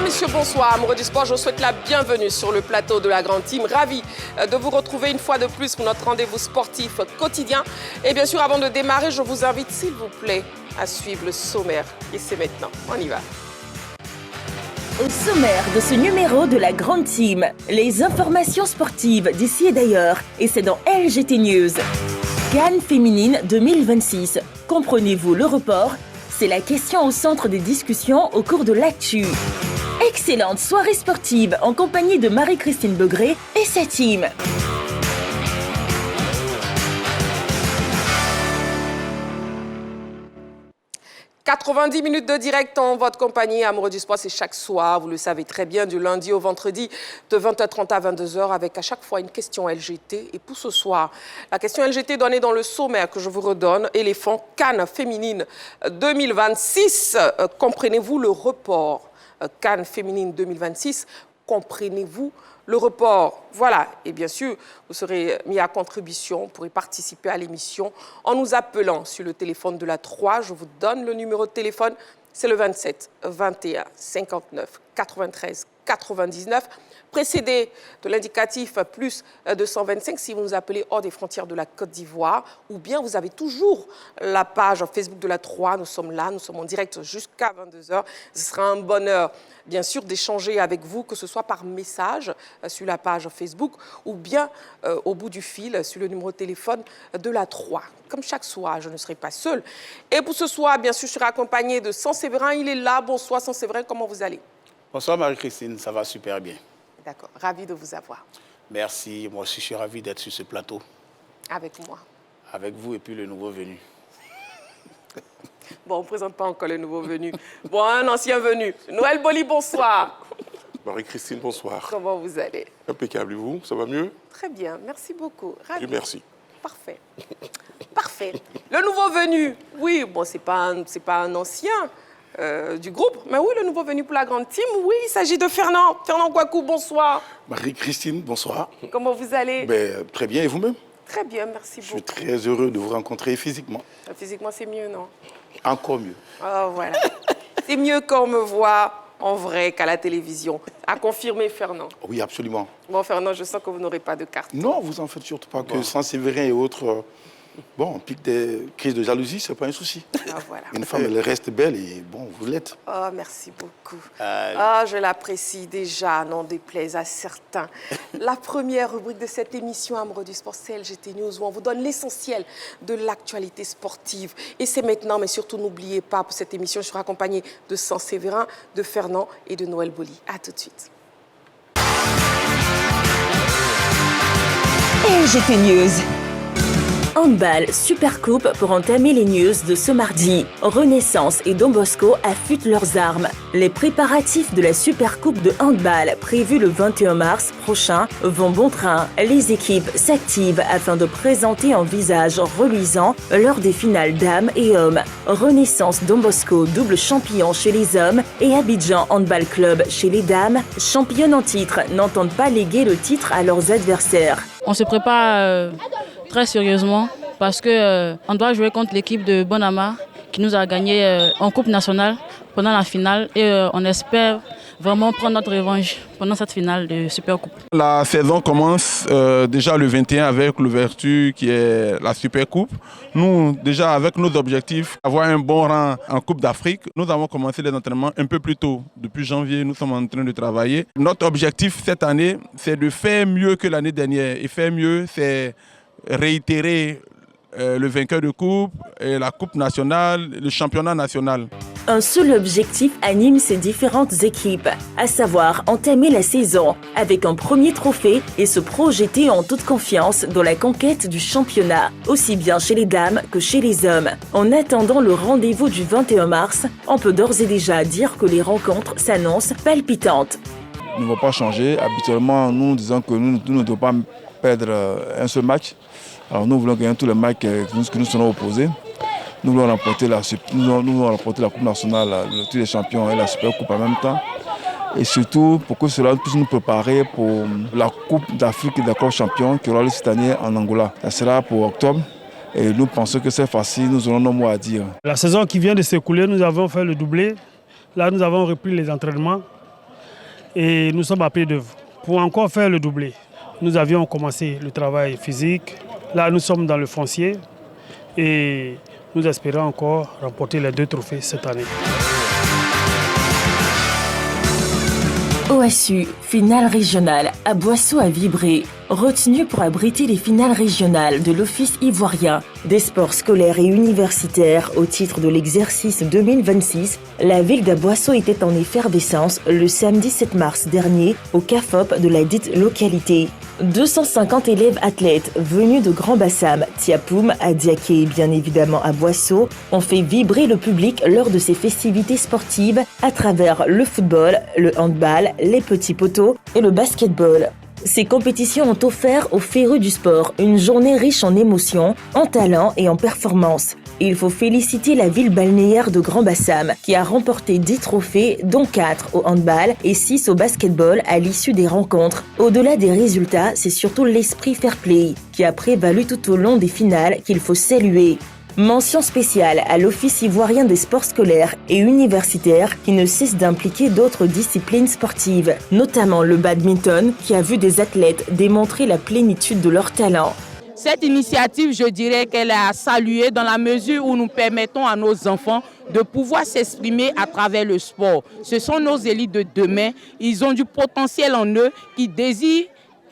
Mesdames, Messieurs, bonsoir. Amoureux du sport, je vous souhaite la bienvenue sur le plateau de la Grande Team. Ravi de vous retrouver une fois de plus pour notre rendez-vous sportif quotidien. Et bien sûr, avant de démarrer, je vous invite, s'il vous plaît, à suivre le sommaire. Et c'est maintenant. On y va. Au sommaire de ce numéro de la Grande Team, les informations sportives d'ici et d'ailleurs. Et c'est dans LGT News. CAN féminine 2026. Comprenez-vous le report ? C'est la question au centre des discussions au cours de l'actu. Excellente soirée sportive en compagnie de Marie-Christine Begré et sa team. « 90 minutes de direct en votre compagnie. Amoureux du sport, c'est chaque soir, vous le savez très bien, du lundi au vendredi, de 20h30 à 22h, avec à chaque fois une question LGT. Et pour ce soir, la question LGT donnée dans le sommaire que je vous redonne, éléphant CAN féminine 2026. Comprenez-vous le report CAN féminine 2026, comprenez-vous le report? Voilà, et bien sûr, vous serez mis à contribution, vous pourrez participer à l'émission en nous appelant sur le téléphone de la 3. Je vous donne le numéro de téléphone, c'est le 27 21 59 93 99. Précédé de l'indicatif plus 225 si vous nous appelez hors des frontières de la Côte d'Ivoire, ou bien vous avez toujours la page Facebook de la 3. Nous sommes là, nous sommes en direct jusqu'à 22h. Ce sera un bonheur, bien sûr, d'échanger avec vous, que ce soit par message sur la page Facebook ou bien au bout du fil sur le numéro de téléphone de la 3. Comme chaque soir, je ne serai pas seule. Et pour ce soir, bien sûr, je serai accompagnée de Saint-Séverin. Il est là. Bonsoir, Saint-Séverin. Comment vous allez? Bonsoir Marie-Christine, ça va super bien. D'accord, ravi de vous avoir. Merci, moi aussi je suis ravi d'être sur ce plateau. Avec moi. Avec vous et puis le nouveau venu. Bon, on ne présente pas encore le nouveau venu. Bon, un ancien venu. Noël Boli, bonsoir. Marie-Christine, bonsoir. Comment vous allez? Impeccable, et vous? Ça va mieux? Très bien, merci beaucoup. Ravi. Dieu merci. Parfait. Parfait. Le nouveau venu, oui, bon, c'est pas un ancien du groupe, mais oui, le nouveau venu pour la Grande Team, oui, il s'agit de Fernand. Fernand Kouakou, bonsoir. Marie-Christine, bonsoir. Comment vous allez? Très bien, et vous-même? Très bien, merci beaucoup. Je suis très heureux de vous rencontrer physiquement. Physiquement, c'est mieux, non? Encore mieux. Oh, voilà. C'est mieux quand on me voit en vrai qu'à la télévision. À confirmer, Fernand. Oui, absolument. Bon, Fernand, je sens que vous n'aurez pas de carte. Non, vous en faites surtout pas, que Saint-Séverin et autres, on pique des crises de jalousie, c'est pas un souci. Ah, voilà. Une femme, elle reste belle et bon, vous l'êtes. Oh, merci beaucoup. Ah, je l'apprécie déjà, n'en déplaise à certains. La première rubrique de cette émission, Amoureux du sport, c'est LGT News, où on vous donne l'essentiel de l'actualité sportive. Et c'est maintenant, mais surtout, n'oubliez pas, pour cette émission, je serai accompagnée de Saint-Séverin, de Fernand et de Noël Boli. À tout de suite. LGT News. Handball Supercoupe pour entamer les news de ce mardi. Renaissance et Don Bosco affûtent leurs armes. Les préparatifs de la Supercoupe de handball prévue le 21 mars prochain vont bon train. Les équipes s'activent afin de présenter un visage reluisant lors des finales dames et hommes. Renaissance Don Bosco, double champion chez les hommes, et Abidjan Handball Club chez les dames, championnes en titre, n'entendent pas léguer le titre à leurs adversaires. On se prépare très sérieusement parce qu'on doit jouer contre l'équipe de Bonama qui nous a gagné en Coupe nationale pendant la finale et on espère vraiment prendre notre revanche pendant cette finale de Supercoupe. La saison commence déjà le 21 avec l'ouverture qui est la Supercoupe. Nous, déjà avec nos objectifs, avoir un bon rang en Coupe d'Afrique, nous avons commencé les entraînements un peu plus tôt. Depuis janvier, nous sommes en train de travailler. Notre objectif cette année, c'est de faire mieux que l'année dernière. Et faire mieux, c'est réitérer le vainqueur de coupe, et la coupe nationale, le championnat national. Un seul objectif anime ces différentes équipes, à savoir entamer la saison avec un premier trophée et se projeter en toute confiance dans la conquête du championnat, aussi bien chez les dames que chez les hommes. En attendant le rendez-vous du 21 mars, on peut d'ores et déjà dire que les rencontres s'annoncent palpitantes. Nous ne vont pas changer. Habituellement, nous disons que nous ne devons pas perdre un seul match. Alors nous voulons gagner tous les matchs que nous serons opposés. Nous voulons remporter la Coupe nationale, le titre des champions et la Supercoupe en même temps. Et surtout pour que cela puisse nous préparer pour la Coupe d'Afrique des clubs champions qui aura lieu cette année en Angola. Ça sera pour octobre. Et nous pensons que c'est facile, nous aurons nos mots à dire. La saison qui vient de s'écouler, nous avons fait le doublé. Là, nous avons repris les entraînements. et nous sommes à pied d'œuvre pour encore faire le doublé. Nous avions commencé le travail physique. Là, nous sommes dans le foncier et nous espérons encore remporter les 2 trophées cette année. OSU, finale régionale, à Boisseau a vibré. Retenu pour abriter les finales régionales de l'Office ivoirien des sports scolaires et universitaires au titre de l'exercice 2026, la ville d'Aboisseau était en effervescence le samedi 7 mars dernier au CAFOP de la dite localité. 250 élèves athlètes venus de Grand Bassam, Tiapoum, Adiaké et bien évidemment à Boisseau ont fait vibrer le public lors de ces festivités sportives à travers le football, le handball, les petits poteaux et le basketball. Ces compétitions ont offert aux férus du sport une journée riche en émotions, en talent et en performances. Il faut féliciter la ville balnéaire de Grand Bassam qui a remporté 10 trophées, dont 4 au handball et 6 au basketball à l'issue des rencontres. Au-delà des résultats, c'est surtout l'esprit fair play qui a prévalu tout au long des finales qu'il faut saluer. Mention spéciale à l'Office ivoirien des sports scolaires et universitaires qui ne cesse d'impliquer d'autres disciplines sportives, notamment le badminton qui a vu des athlètes démontrer la plénitude de leur talent. Cette initiative, je dirais qu'elle est à saluer dans la mesure où nous permettons à nos enfants de pouvoir s'exprimer à travers le sport. Ce sont nos élites de demain, ils ont du potentiel en eux qui désirent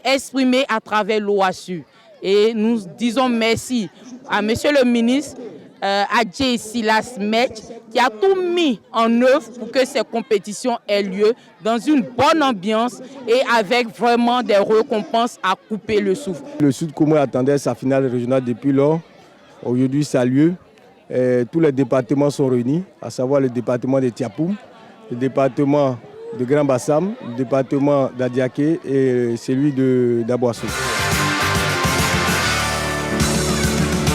exprimer à travers l'OASU. Et nous disons merci à Monsieur le ministre Adjei Silas Metch qui a tout mis en œuvre pour que ces compétitions aient lieu dans une bonne ambiance et avec vraiment des récompenses à couper le souffle. Le Sud Congo attendait sa finale régionale depuis lors. Aujourd'hui, ça a lieu. Tous les départements sont réunis, à savoir le département de Tiapoum, le département de Grand Bassam, le département d'Adiaké et celui d'Aboisseau.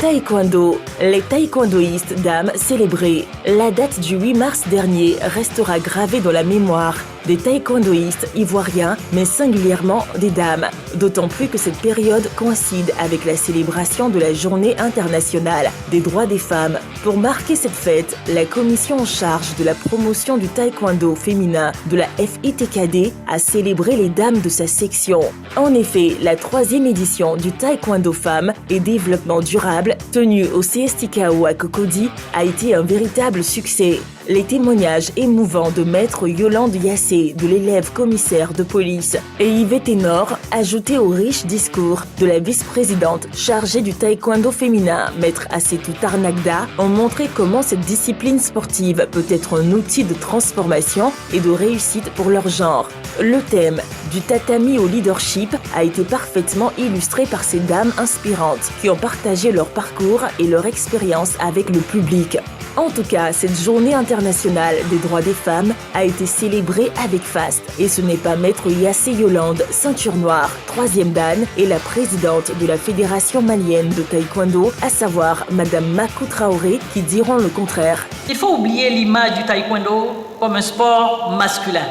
Taekwondo. Les taekwondoïstes dames célébrés. La date du 8 mars dernier restera gravée dans la mémoire des taekwondoïstes ivoiriens, mais singulièrement des dames. D'autant plus que cette période coïncide avec la célébration de la Journée internationale des droits des femmes. Pour marquer cette fête, la commission en charge de la promotion du taekwondo féminin de la FITKD a célébré les dames de sa section. En effet, la 3e édition du taekwondo femmes et développement durable, tenue au CSTKO à Cocody, a été un véritable succès. Les témoignages émouvants de maître Yolande Yassé, de l'élève commissaire de police, et Yvette Ténor, ajoutés au riche discours de la vice-présidente chargée du taekwondo féminin, maître Assetou Tarnagda, ont montré comment cette discipline sportive peut être un outil de transformation et de réussite pour leur genre. Le thème du tatami au leadership a été parfaitement illustré par ces dames inspirantes qui ont partagé leur parcours et leur expérience avec le public. En tout cas, cette journée internationale des droits des femmes a été célébrée avec faste. Et ce n'est pas maître Yassé Yolande, ceinture noire, 3e dan, et la présidente de la Fédération malienne de taekwondo, à savoir Madame Makou Traoré, qui diront le contraire. Il faut oublier l'image du taekwondo comme un sport masculin.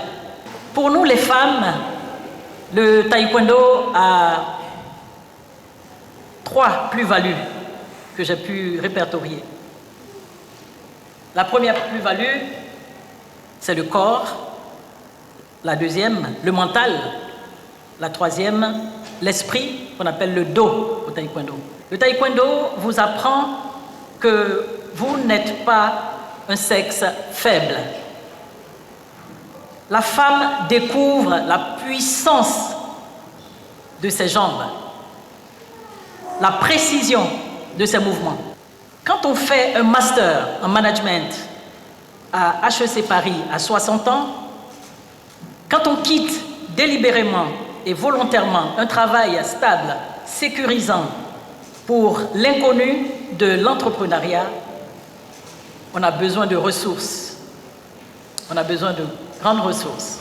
Pour nous les femmes, le taekwondo a 3 plus-values que j'ai pu répertorier. La première plus-value, c'est le corps. La deuxième, le mental. La troisième, l'esprit, qu'on appelle le do au taekwondo. Le taekwondo vous apprend que vous n'êtes pas un sexe faible. La femme découvre la puissance de ses jambes, la précision de ses mouvements. Quand on fait un master en management à HEC Paris à 60 ans, quand on quitte délibérément et volontairement un travail stable, sécurisant pour l'inconnu de l'entrepreneuriat, on a besoin de ressources. On a besoin de grandes ressources.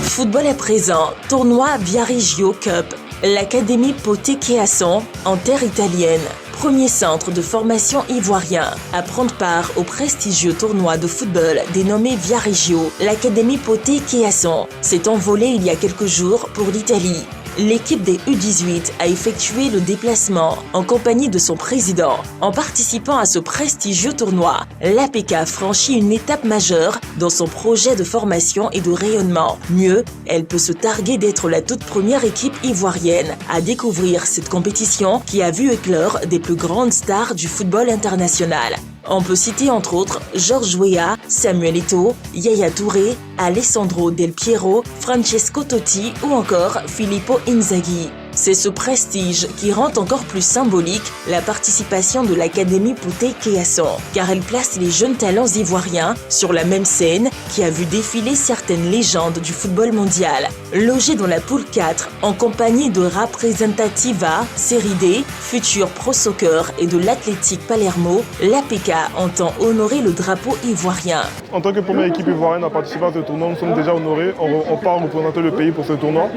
Football à présent, tournoi Viareggio Cup. L'Académie Poté Kéasson, en terre italienne, premier centre de formation ivoirien, à prendre part au prestigieux tournoi de football dénommé Viareggio. L'Académie Poté Kéasson s'est envolée il y a quelques jours pour l'Italie. l'équipe des U18 a effectué le déplacement en compagnie de son président. En participant à ce prestigieux tournoi, l'APK franchit une étape majeure dans son projet de formation et de rayonnement. Mieux, elle peut se targuer d'être la toute première équipe ivoirienne à découvrir cette compétition qui a vu éclore des plus grandes stars du football international. On peut citer entre autres Georges Weah, Samuel Eto'o, Yaya Touré, Alessandro Del Piero, Francesco Totti ou encore Filippo Inzaghi. C'est ce prestige qui rend encore plus symbolique la participation de l'Académie Poutet Kéasson, car elle place les jeunes talents ivoiriens sur la même scène qui a vu défiler certaines légendes du football mondial. Logée dans la poule 4, en compagnie de Representativa, Série D, Futur Pro Soccer et de l'Athletic Palermo, l'APK entend honorer le drapeau ivoirien. En tant que première équipe ivoirienne à participer à ce tournoi, nous sommes déjà honorés. On part représenter le pays pour ce tournoi.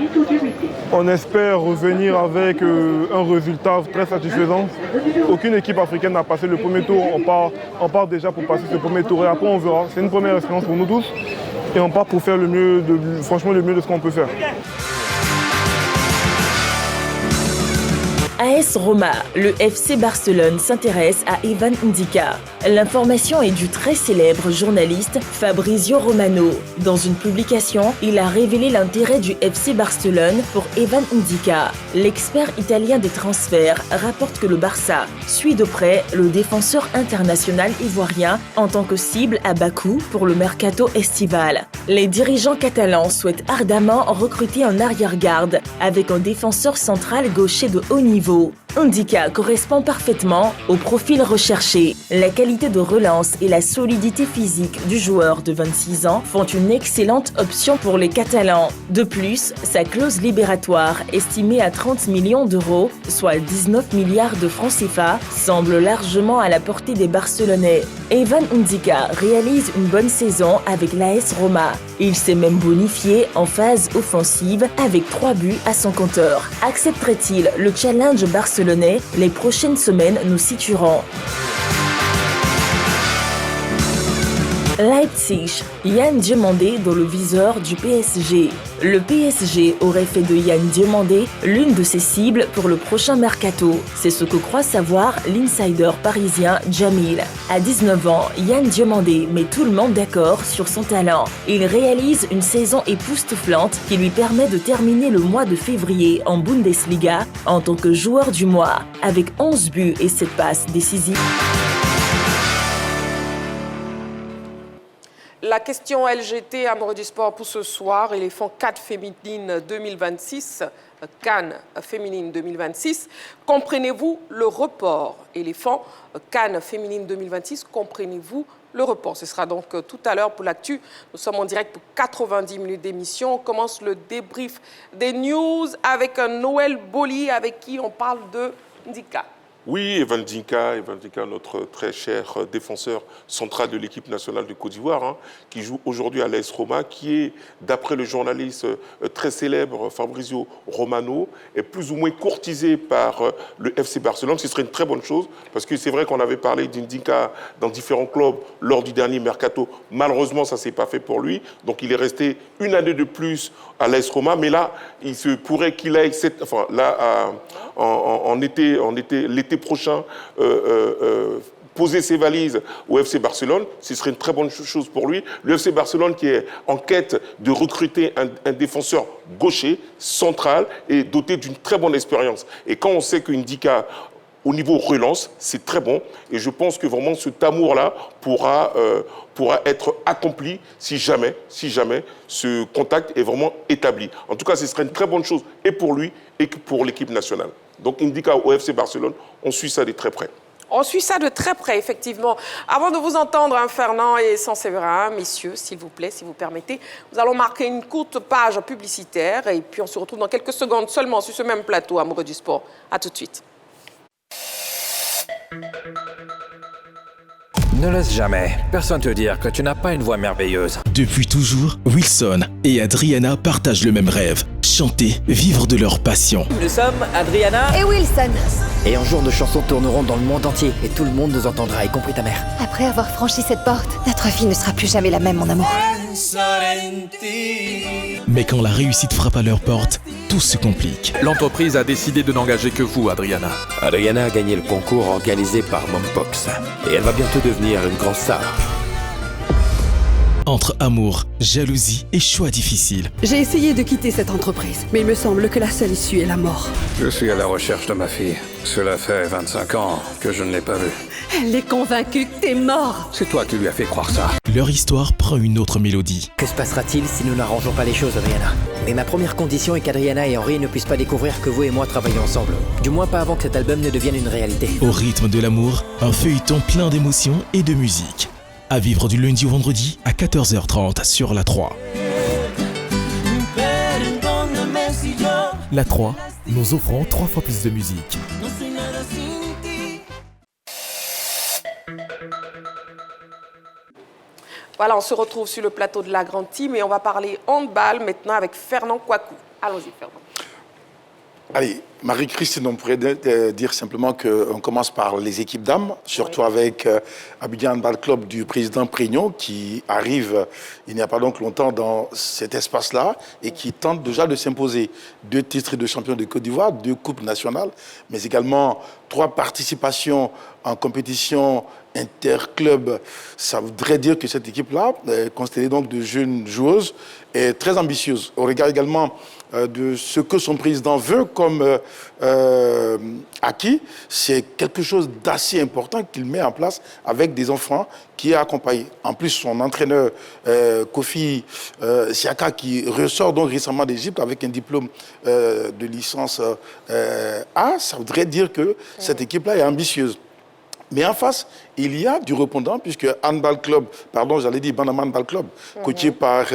On espère revenir avec un résultat très satisfaisant. Aucune équipe africaine n'a passé le premier tour. On part déjà pour passer ce premier tour et après on verra. C'est une première expérience pour nous tous et on part pour faire le mieux de ce qu'on peut faire. AS Roma, le FC Barcelone s'intéresse à Ivan Ndika. L'information est du très célèbre journaliste Fabrizio Romano. Dans une publication, il a révélé l'intérêt du FC Barcelone pour Ivan Ndika. L'expert italien des transferts rapporte que le Barça suit de près le défenseur international ivoirien en tant que cible à bas coût pour le mercato estival. Les dirigeants catalans souhaitent ardemment recruter un arrière-garde avec un défenseur central gaucher de haut niveau. Ndika correspond parfaitement au profil recherché. La qualité de relance et la solidité physique du joueur de 26 ans font une excellente option pour les Catalans. De plus, sa clause libératoire, estimée à 30 millions d'euros, soit 19 milliards de francs CFA, semble largement à la portée des Barcelonais. Ivan Ndika réalise une bonne saison avec l'AS Roma. Il s'est même bonifié en phase offensive avec 3 buts à son compteur. Accepterait-il le challenge barcelonais? Les prochaines semaines nous situeront. Leipzig, Yann Diomandé dans le viseur du PSG. Le PSG aurait fait de Yann Diomandé l'une de ses cibles pour le prochain mercato. C'est ce que croit savoir l'insider parisien Jamil. À 19 ans, Yann Diomandé met tout le monde d'accord sur son talent. Il réalise une saison époustouflante qui lui permet de terminer le mois de février en Bundesliga en tant que joueur du mois, avec 11 buts et 7 passes décisives. La question LGT, amoureux du sport pour ce soir, éléphant CAN féminine 2026, CAN féminine 2026. Comprenez-vous le report? Éléphant CAN féminine 2026, comprenez-vous le report? Ce sera donc tout à l'heure pour l'actu. Nous sommes en direct pour 90 minutes d'émission. On commence le débrief des news avec un Noël Boli avec qui on parle de Ndika. Oui, Evan Ndika, notre très cher défenseur central de l'équipe nationale de Côte d'Ivoire, qui joue aujourd'hui à l'AS Roma, qui est, d'après le journaliste très célèbre Fabrizio Romano, est plus ou moins courtisé par le FC Barcelone. Ce serait une très bonne chose, parce que c'est vrai qu'on avait parlé d'Ndika dans différents clubs lors du dernier mercato. Malheureusement, ça ne s'est pas fait pour lui. Donc il est resté une année de plus à l'AS Roma, mais là, il se pourrait qu'il aille l'été prochain poser ses valises au FC Barcelone. Ce serait une très bonne chose pour lui. Le FC Barcelone qui est en quête de recruter un défenseur gaucher, central et doté d'une très bonne expérience. Et quand on sait qu'Ndika, au niveau relance, c'est très bon. Et je pense que vraiment cet amour-là pourra être accompli si jamais ce contact est vraiment établi. En tout cas, ce serait une très bonne chose et pour lui et pour l'équipe nationale. Donc Ndika au FC Barcelone, on suit ça de très près. On suit ça de très près, effectivement. Avant de vous entendre, Fernand et Sanséverin, messieurs, s'il vous plaît, si vous permettez, nous allons marquer une courte page publicitaire et puis on se retrouve dans quelques secondes seulement sur ce même plateau, amoureux du sport. À tout de suite. Ne laisse jamais personne te dire que tu n'as pas une voix merveilleuse. Depuis toujours, Wilson et Adriana partagent le même rêve. Chanter, vivre de leur passion. Nous sommes Adriana et Wilson. Et un jour, nos chansons tourneront dans le monde entier et tout le monde nous entendra, y compris ta mère. Après avoir franchi cette porte, notre vie ne sera plus jamais la même, mon amour. Mais quand la réussite frappe à leur porte, tout se complique. L'entreprise a décidé de n'engager que vous, Adriana. Adriana a gagné le concours organisé par Mompox et elle va bientôt devenir une grande star. Entre amour, jalousie et choix difficiles, J'ai essayé de quitter cette entreprise, mais il me semble que la seule issue est la mort. Je suis à la recherche de ma fille. Cela fait 25 ans que je ne l'ai pas vue. Elle est convaincue que t'es mort. C'est toi qui lui as fait croire ça. leur histoire prend une autre mélodie. Que se passera-t-il si nous n'arrangeons pas les choses, Adriana? Mais ma première condition est qu'Adriana et Henri ne puissent pas découvrir que vous et moi travaillons ensemble. Du moins pas avant que cet album ne devienne une réalité. Au rythme de l'amour, un feuilleton plein d'émotions et de musique. À vivre du lundi au vendredi à 14h30 sur La 3. La 3, nous offrons 3 fois plus de musique. Voilà, on se retrouve sur le plateau de la Grande Team et on va parler handball maintenant avec Fernand Kouakou. Allons-y, Fernand. Allez, Marie-Christine, on pourrait dire simplement qu'on commence par les équipes dames, surtout avec Abidjan Handball Club du président Prignon qui arrive il n'y a pas donc longtemps dans cet espace-là et qui tente déjà de s'imposer 2 titres de champion de Côte d'Ivoire, 2 coupes nationales, mais également 3 participations en compétition interclub. Ça voudrait dire que cette équipe-là, constituée donc de jeunes joueuses, est très ambitieuse. Au regard également de ce que son président veut comme acquis, c'est quelque chose d'assez important qu'il met en place avec des enfants qui est accompagné. En plus, son entraîneur Kofi Siaka, qui ressort donc récemment d'Égypte avec un diplôme de licence A, ça voudrait dire que cette équipe-là est ambitieuse. Mais en face, il y a du répondant, puisque Handball Club, pardon, j'allais dire Banama Handball Club, coaché par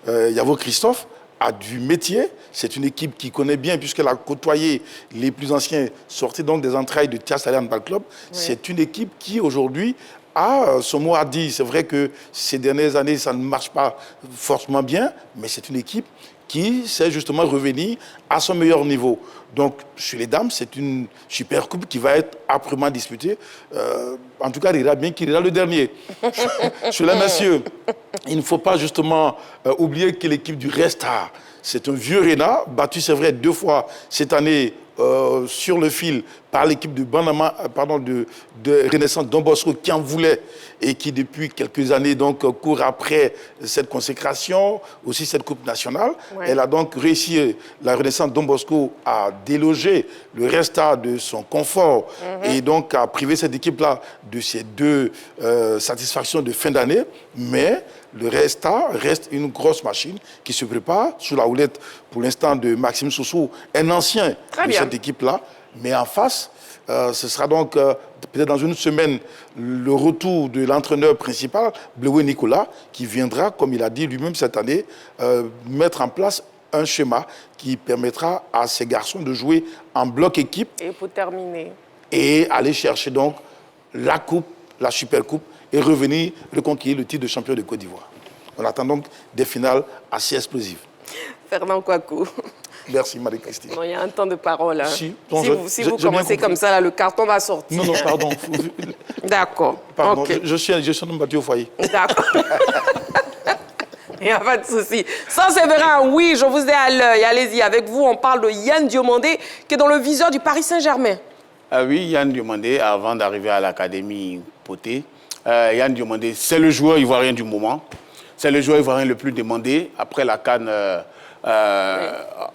Yavo Christophe, a du métier. C'est une équipe qui connaît bien, puisqu'elle a côtoyé les plus anciens, sortis donc des entrailles de Tia Salé Handball Club. Oui. C'est une équipe qui, aujourd'hui, a son mot à dire. C'est vrai que ces dernières années, ça ne marche pas forcément bien, mais c'est une équipe qui sait justement revenir à son meilleur niveau. Donc, chez les dames, c'est une super coupe qui va être âprement disputée. En tout cas, il ira bien qu'il ira le dernier. Chez les messieurs, il ne faut pas justement oublier que l'équipe du Resta, c'est un vieux Réna, battu, c'est vrai, 2 fois cette année sur le fil par l'équipe de Banama, de Renaissance Don Bosco qui en voulait et qui depuis quelques années donc court après cette consécration, aussi cette coupe nationale. Ouais. Elle a donc réussi, la Renaissance Don Bosco, à déloger le Resta de son confort et donc à priver cette équipe-là de ces 2 satisfactions de fin d'année. Mais le Resta reste une grosse machine qui se prépare sous la houlette pour l'instant de Maxime Soussou, un ancien de cette équipe-là. Mais en face, ce sera donc peut-être dans une semaine le retour de l'entraîneur principal, Bleué Nicolas, qui viendra, comme il a dit lui-même cette année, mettre en place un schéma qui permettra à ces garçons de jouer en bloc équipe. Et pour terminer. Et aller chercher donc la coupe, la super coupe, et revenir reconquérir le titre de champion de Côte d'Ivoire. On attend donc des finales assez explosives. Fernand Kouakou. Merci Marie-Christine. Il y a un temps de parole. Hein. Si vous commencez comme ça, là, le carton va sortir. Non, pardon. D'accord. Pardon, okay. je suis un battu au foyer. D'accord. Il n'y a pas de souci. Sans Séverin, oui, je vous ai à l'œil. Allez-y, avec vous, on parle de Yann Diomandé, qui est dans le viseur du Paris Saint-Germain. Ah oui, Yann Diomandé, avant d'arriver à l'Académie Poté, Yann Diomandé, c'est le joueur ivoirien du moment. C'est le joueur ivoirien le plus demandé après la CAN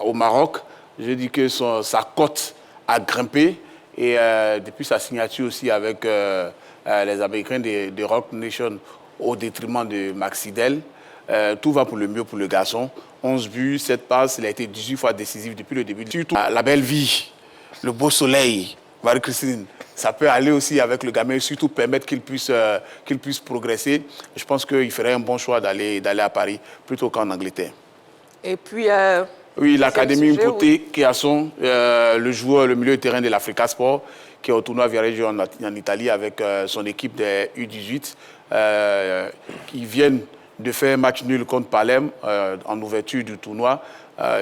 au Maroc. Je dis que sa cote a grimpé et depuis sa signature aussi avec les Américains de Rock Nation au détriment de Maxidel, tout va pour le mieux pour le garçon. 11 buts, 7 passes, il a été 18 fois décisif depuis le début. Surtout la belle vie, le beau soleil, Marie-Christine, ça peut aller aussi avec le gamin, surtout permettre qu'il puisse progresser. Je pense qu'il ferait un bon choix d'aller à Paris plutôt qu'en Angleterre. Et puis... oui, l'Académie Mpoté, qui a le joueur, le milieu de terrain de l'Africa Sport, qui est au tournoi Viareggio en Italie avec son équipe des U18, qui viennent de faire un match nul contre Palerme en ouverture du tournoi.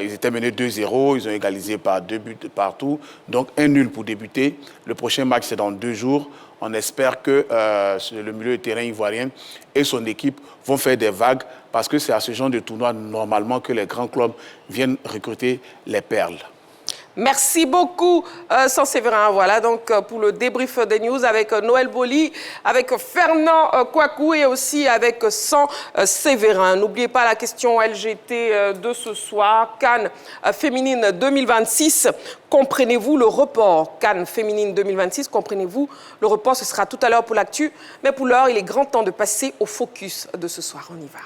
Ils étaient menés 2-0, ils ont égalisé par 2 buts partout. Donc un nul pour débuter. Le prochain match, c'est dans 2 jours. On espère que le milieu de terrain ivoirien et son équipe vont faire des vagues parce que c'est à ce genre de tournoi normalement que les grands clubs viennent recruter les perles. Merci beaucoup, Séverin. Voilà donc pour le débrief des news avec Noël Boli, avec Fernand Kouakou et aussi avec Séverin. N'oubliez pas la question LGT de ce soir. CAN féminine 2026, comprenez-vous le report? CAN féminine 2026, comprenez-vous le report? Ce sera tout à l'heure pour l'actu. Mais pour l'heure, il est grand temps de passer au focus de ce soir. On y va.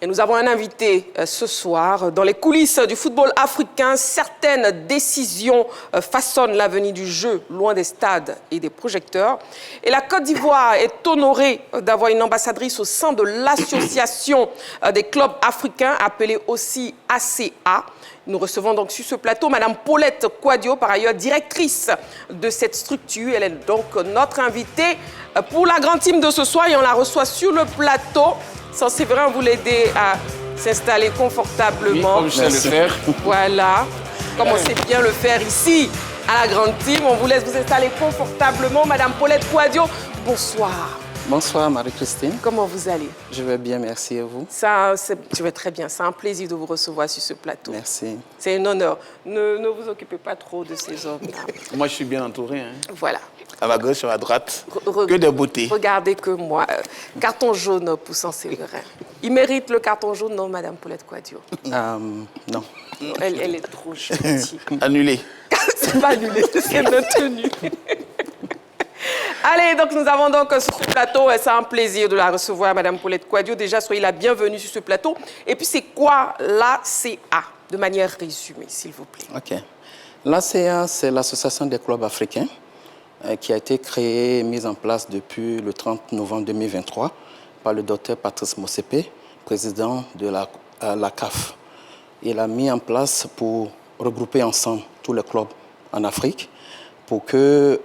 Et nous avons un invité ce soir. Dans les coulisses du football africain, certaines décisions façonnent l'avenir du jeu, loin des stades et des projecteurs. Et la Côte d'Ivoire est honorée d'avoir une ambassadrice au sein de l'association des clubs africains, appelée aussi ACA. Nous recevons donc sur ce plateau Madame Paulette Kouadio, par ailleurs directrice de cette structure. Elle est donc notre invitée pour la grande team de ce soir et on la reçoit sur le plateau. Séverin, vous l'aider à s'installer confortablement. Oui, comme je sais le faire. Voilà, comme on sait bien le faire ici, à la grande team. On vous laisse vous installer confortablement. Madame Paulette Kouadio, bonsoir. Bonsoir Marie-Christine. Comment vous allez? Je vais bien, merci et vous? Je vais très bien. C'est un plaisir de vous recevoir sur ce plateau. Merci. C'est un honneur. Ne vous occupez pas trop de ces hommes-là. Moi, je suis bien entouré. Hein. Voilà. À ma gauche, à ma droite, que des beautés. Regardez que moi. Carton jaune pour Séverin. Il mérite le carton jaune, non, Madame Paulette Kouadio? Non. Elle est trop gentille. Annulé. C'est pas annulé, c'est maintenu. Allez, donc nous avons donc sur ce plateau, c'est un plaisir de la recevoir, Madame Paulette Kouadio. Déjà, soyez la bienvenue sur ce plateau. Et puis, c'est quoi l'ACA, de manière résumée, s'il vous plaît? OK. L'ACA, c'est l'Association des clubs africains qui a été créée et mise en place depuis le 30 novembre 2023 par le docteur Patrice Motsepe, président de la CAF. Il a mis en place pour regrouper ensemble tous les clubs en Afrique pour que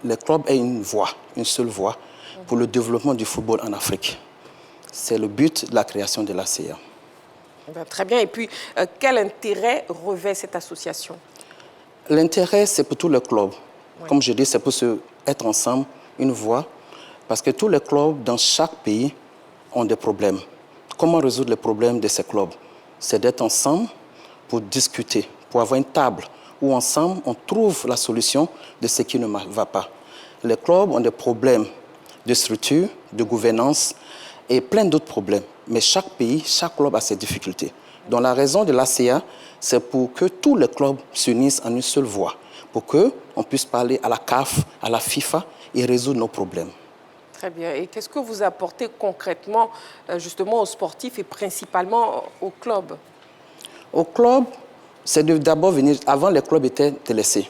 les clubs aient une voix, une seule voix, pour le développement du football en Afrique. C'est le but de la création de l'ACA. Très bien. Et puis, quel intérêt revêt cette association? L'intérêt, c'est pour tous les clubs. Oui. Comme je dis, c'est pour être ensemble, une voix, parce que tous les clubs dans chaque pays ont des problèmes. Comment résoudre les problèmes de ces clubs? C'est d'être ensemble pour discuter, pour avoir une table où ensemble on trouve la solution de ce qui ne va pas. Les clubs ont des problèmes de structure, de gouvernance et plein d'autres problèmes. Mais chaque pays, chaque club a ses difficultés. Donc la raison de l'ACA, c'est pour que tous les clubs s'unissent en une seule voix, pour qu'on puisse parler à la CAF, à la FIFA et résoudre nos problèmes. Très bien. Et qu'est-ce que vous apportez concrètement justement aux sportifs et principalement aux clubs? Aux clubs, c'est d'abord venir... Avant, les clubs étaient laissés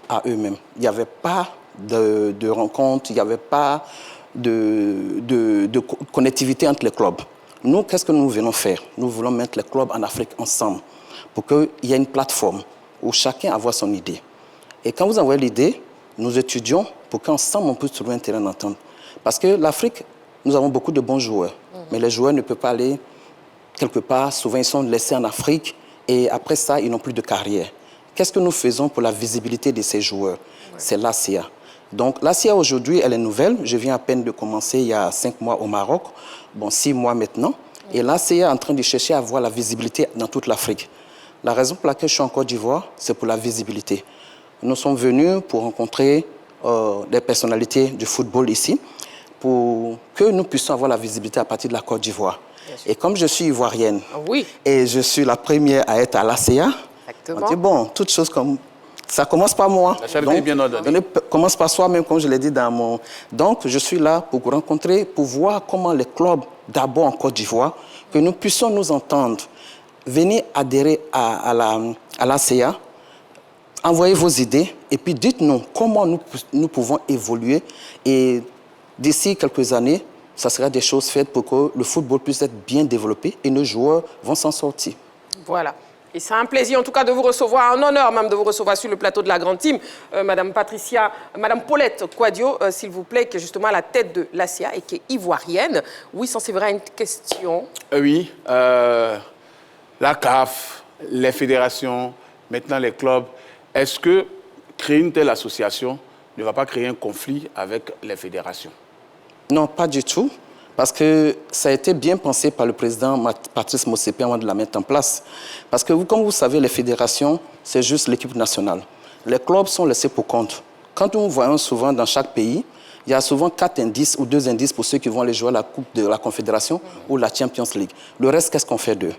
à eux-mêmes. Il n'y avait pas de rencontres, il n'y avait pas de connectivité entre les clubs. Nous, qu'est-ce que nous venons faire? Nous voulons mettre les clubs en Afrique ensemble pour qu'il y ait une plateforme où chacun a son idée. Et quand vous envoyez l'idée, nous étudions pour qu'ensemble on puisse trouver un terrain d'entente. Parce que l'Afrique, nous avons beaucoup de bons joueurs, mais les joueurs ne peuvent pas aller quelque part. Souvent, ils sont laissés en Afrique et après ça, ils n'ont plus de carrière. Qu'est-ce que nous faisons pour la visibilité de ces joueurs? C'est l'ACA. Donc l'ACA aujourd'hui, elle est nouvelle. Je viens à peine de commencer il y a 5 mois au Maroc, 6 mois maintenant. Et l'ACA est en train de chercher à avoir la visibilité dans toute l'Afrique. La raison pour laquelle je suis en Côte d'Ivoire, c'est pour la visibilité. Nous sommes venus pour rencontrer des personnalités du football ici, pour que nous puissions avoir la visibilité à partir de la Côte d'Ivoire. Et comme je suis ivoirienne, et je suis la première à être à l'ACA, on dit, bon, toutes choses comme... Ça commence par moi. La charité est bien ordonnée. Commence par soi-même, comme je l'ai dit dans mon... Donc, je suis là pour vous rencontrer, pour voir comment les clubs, d'abord en Côte d'Ivoire, que nous puissions nous entendre. Venez adhérer à l'ACA, envoyez vos idées, et puis dites-nous comment nous pouvons évoluer. Et d'ici quelques années, ça sera des choses faites pour que le football puisse être bien développé et nos joueurs vont s'en sortir. Voilà. Et c'est un plaisir, en tout cas, de vous recevoir, un honneur même de vous recevoir sur le plateau de la grande team. Madame Paulette Kouadio, s'il vous plaît, qui est justement à la tête de l'ACA et qui est ivoirienne. Oui, c'est vrai, une question. Oui, la CAF les fédérations, maintenant les clubs. Est-ce que créer une telle association ne va pas créer un conflit avec les fédérations? Non, pas du tout. Parce que ça a été bien pensé par le président Patrice Motsepe avant de la mettre en place. Parce que, comme vous savez, les fédérations, c'est juste l'équipe nationale. Les clubs sont laissés pour compte. Quand nous voyons souvent dans chaque pays, il y a souvent 4 indices ou 2 indices pour ceux qui vont aller jouer à la Coupe de la Confédération ou la Champions League. Le reste, qu'est-ce qu'on fait d'eux?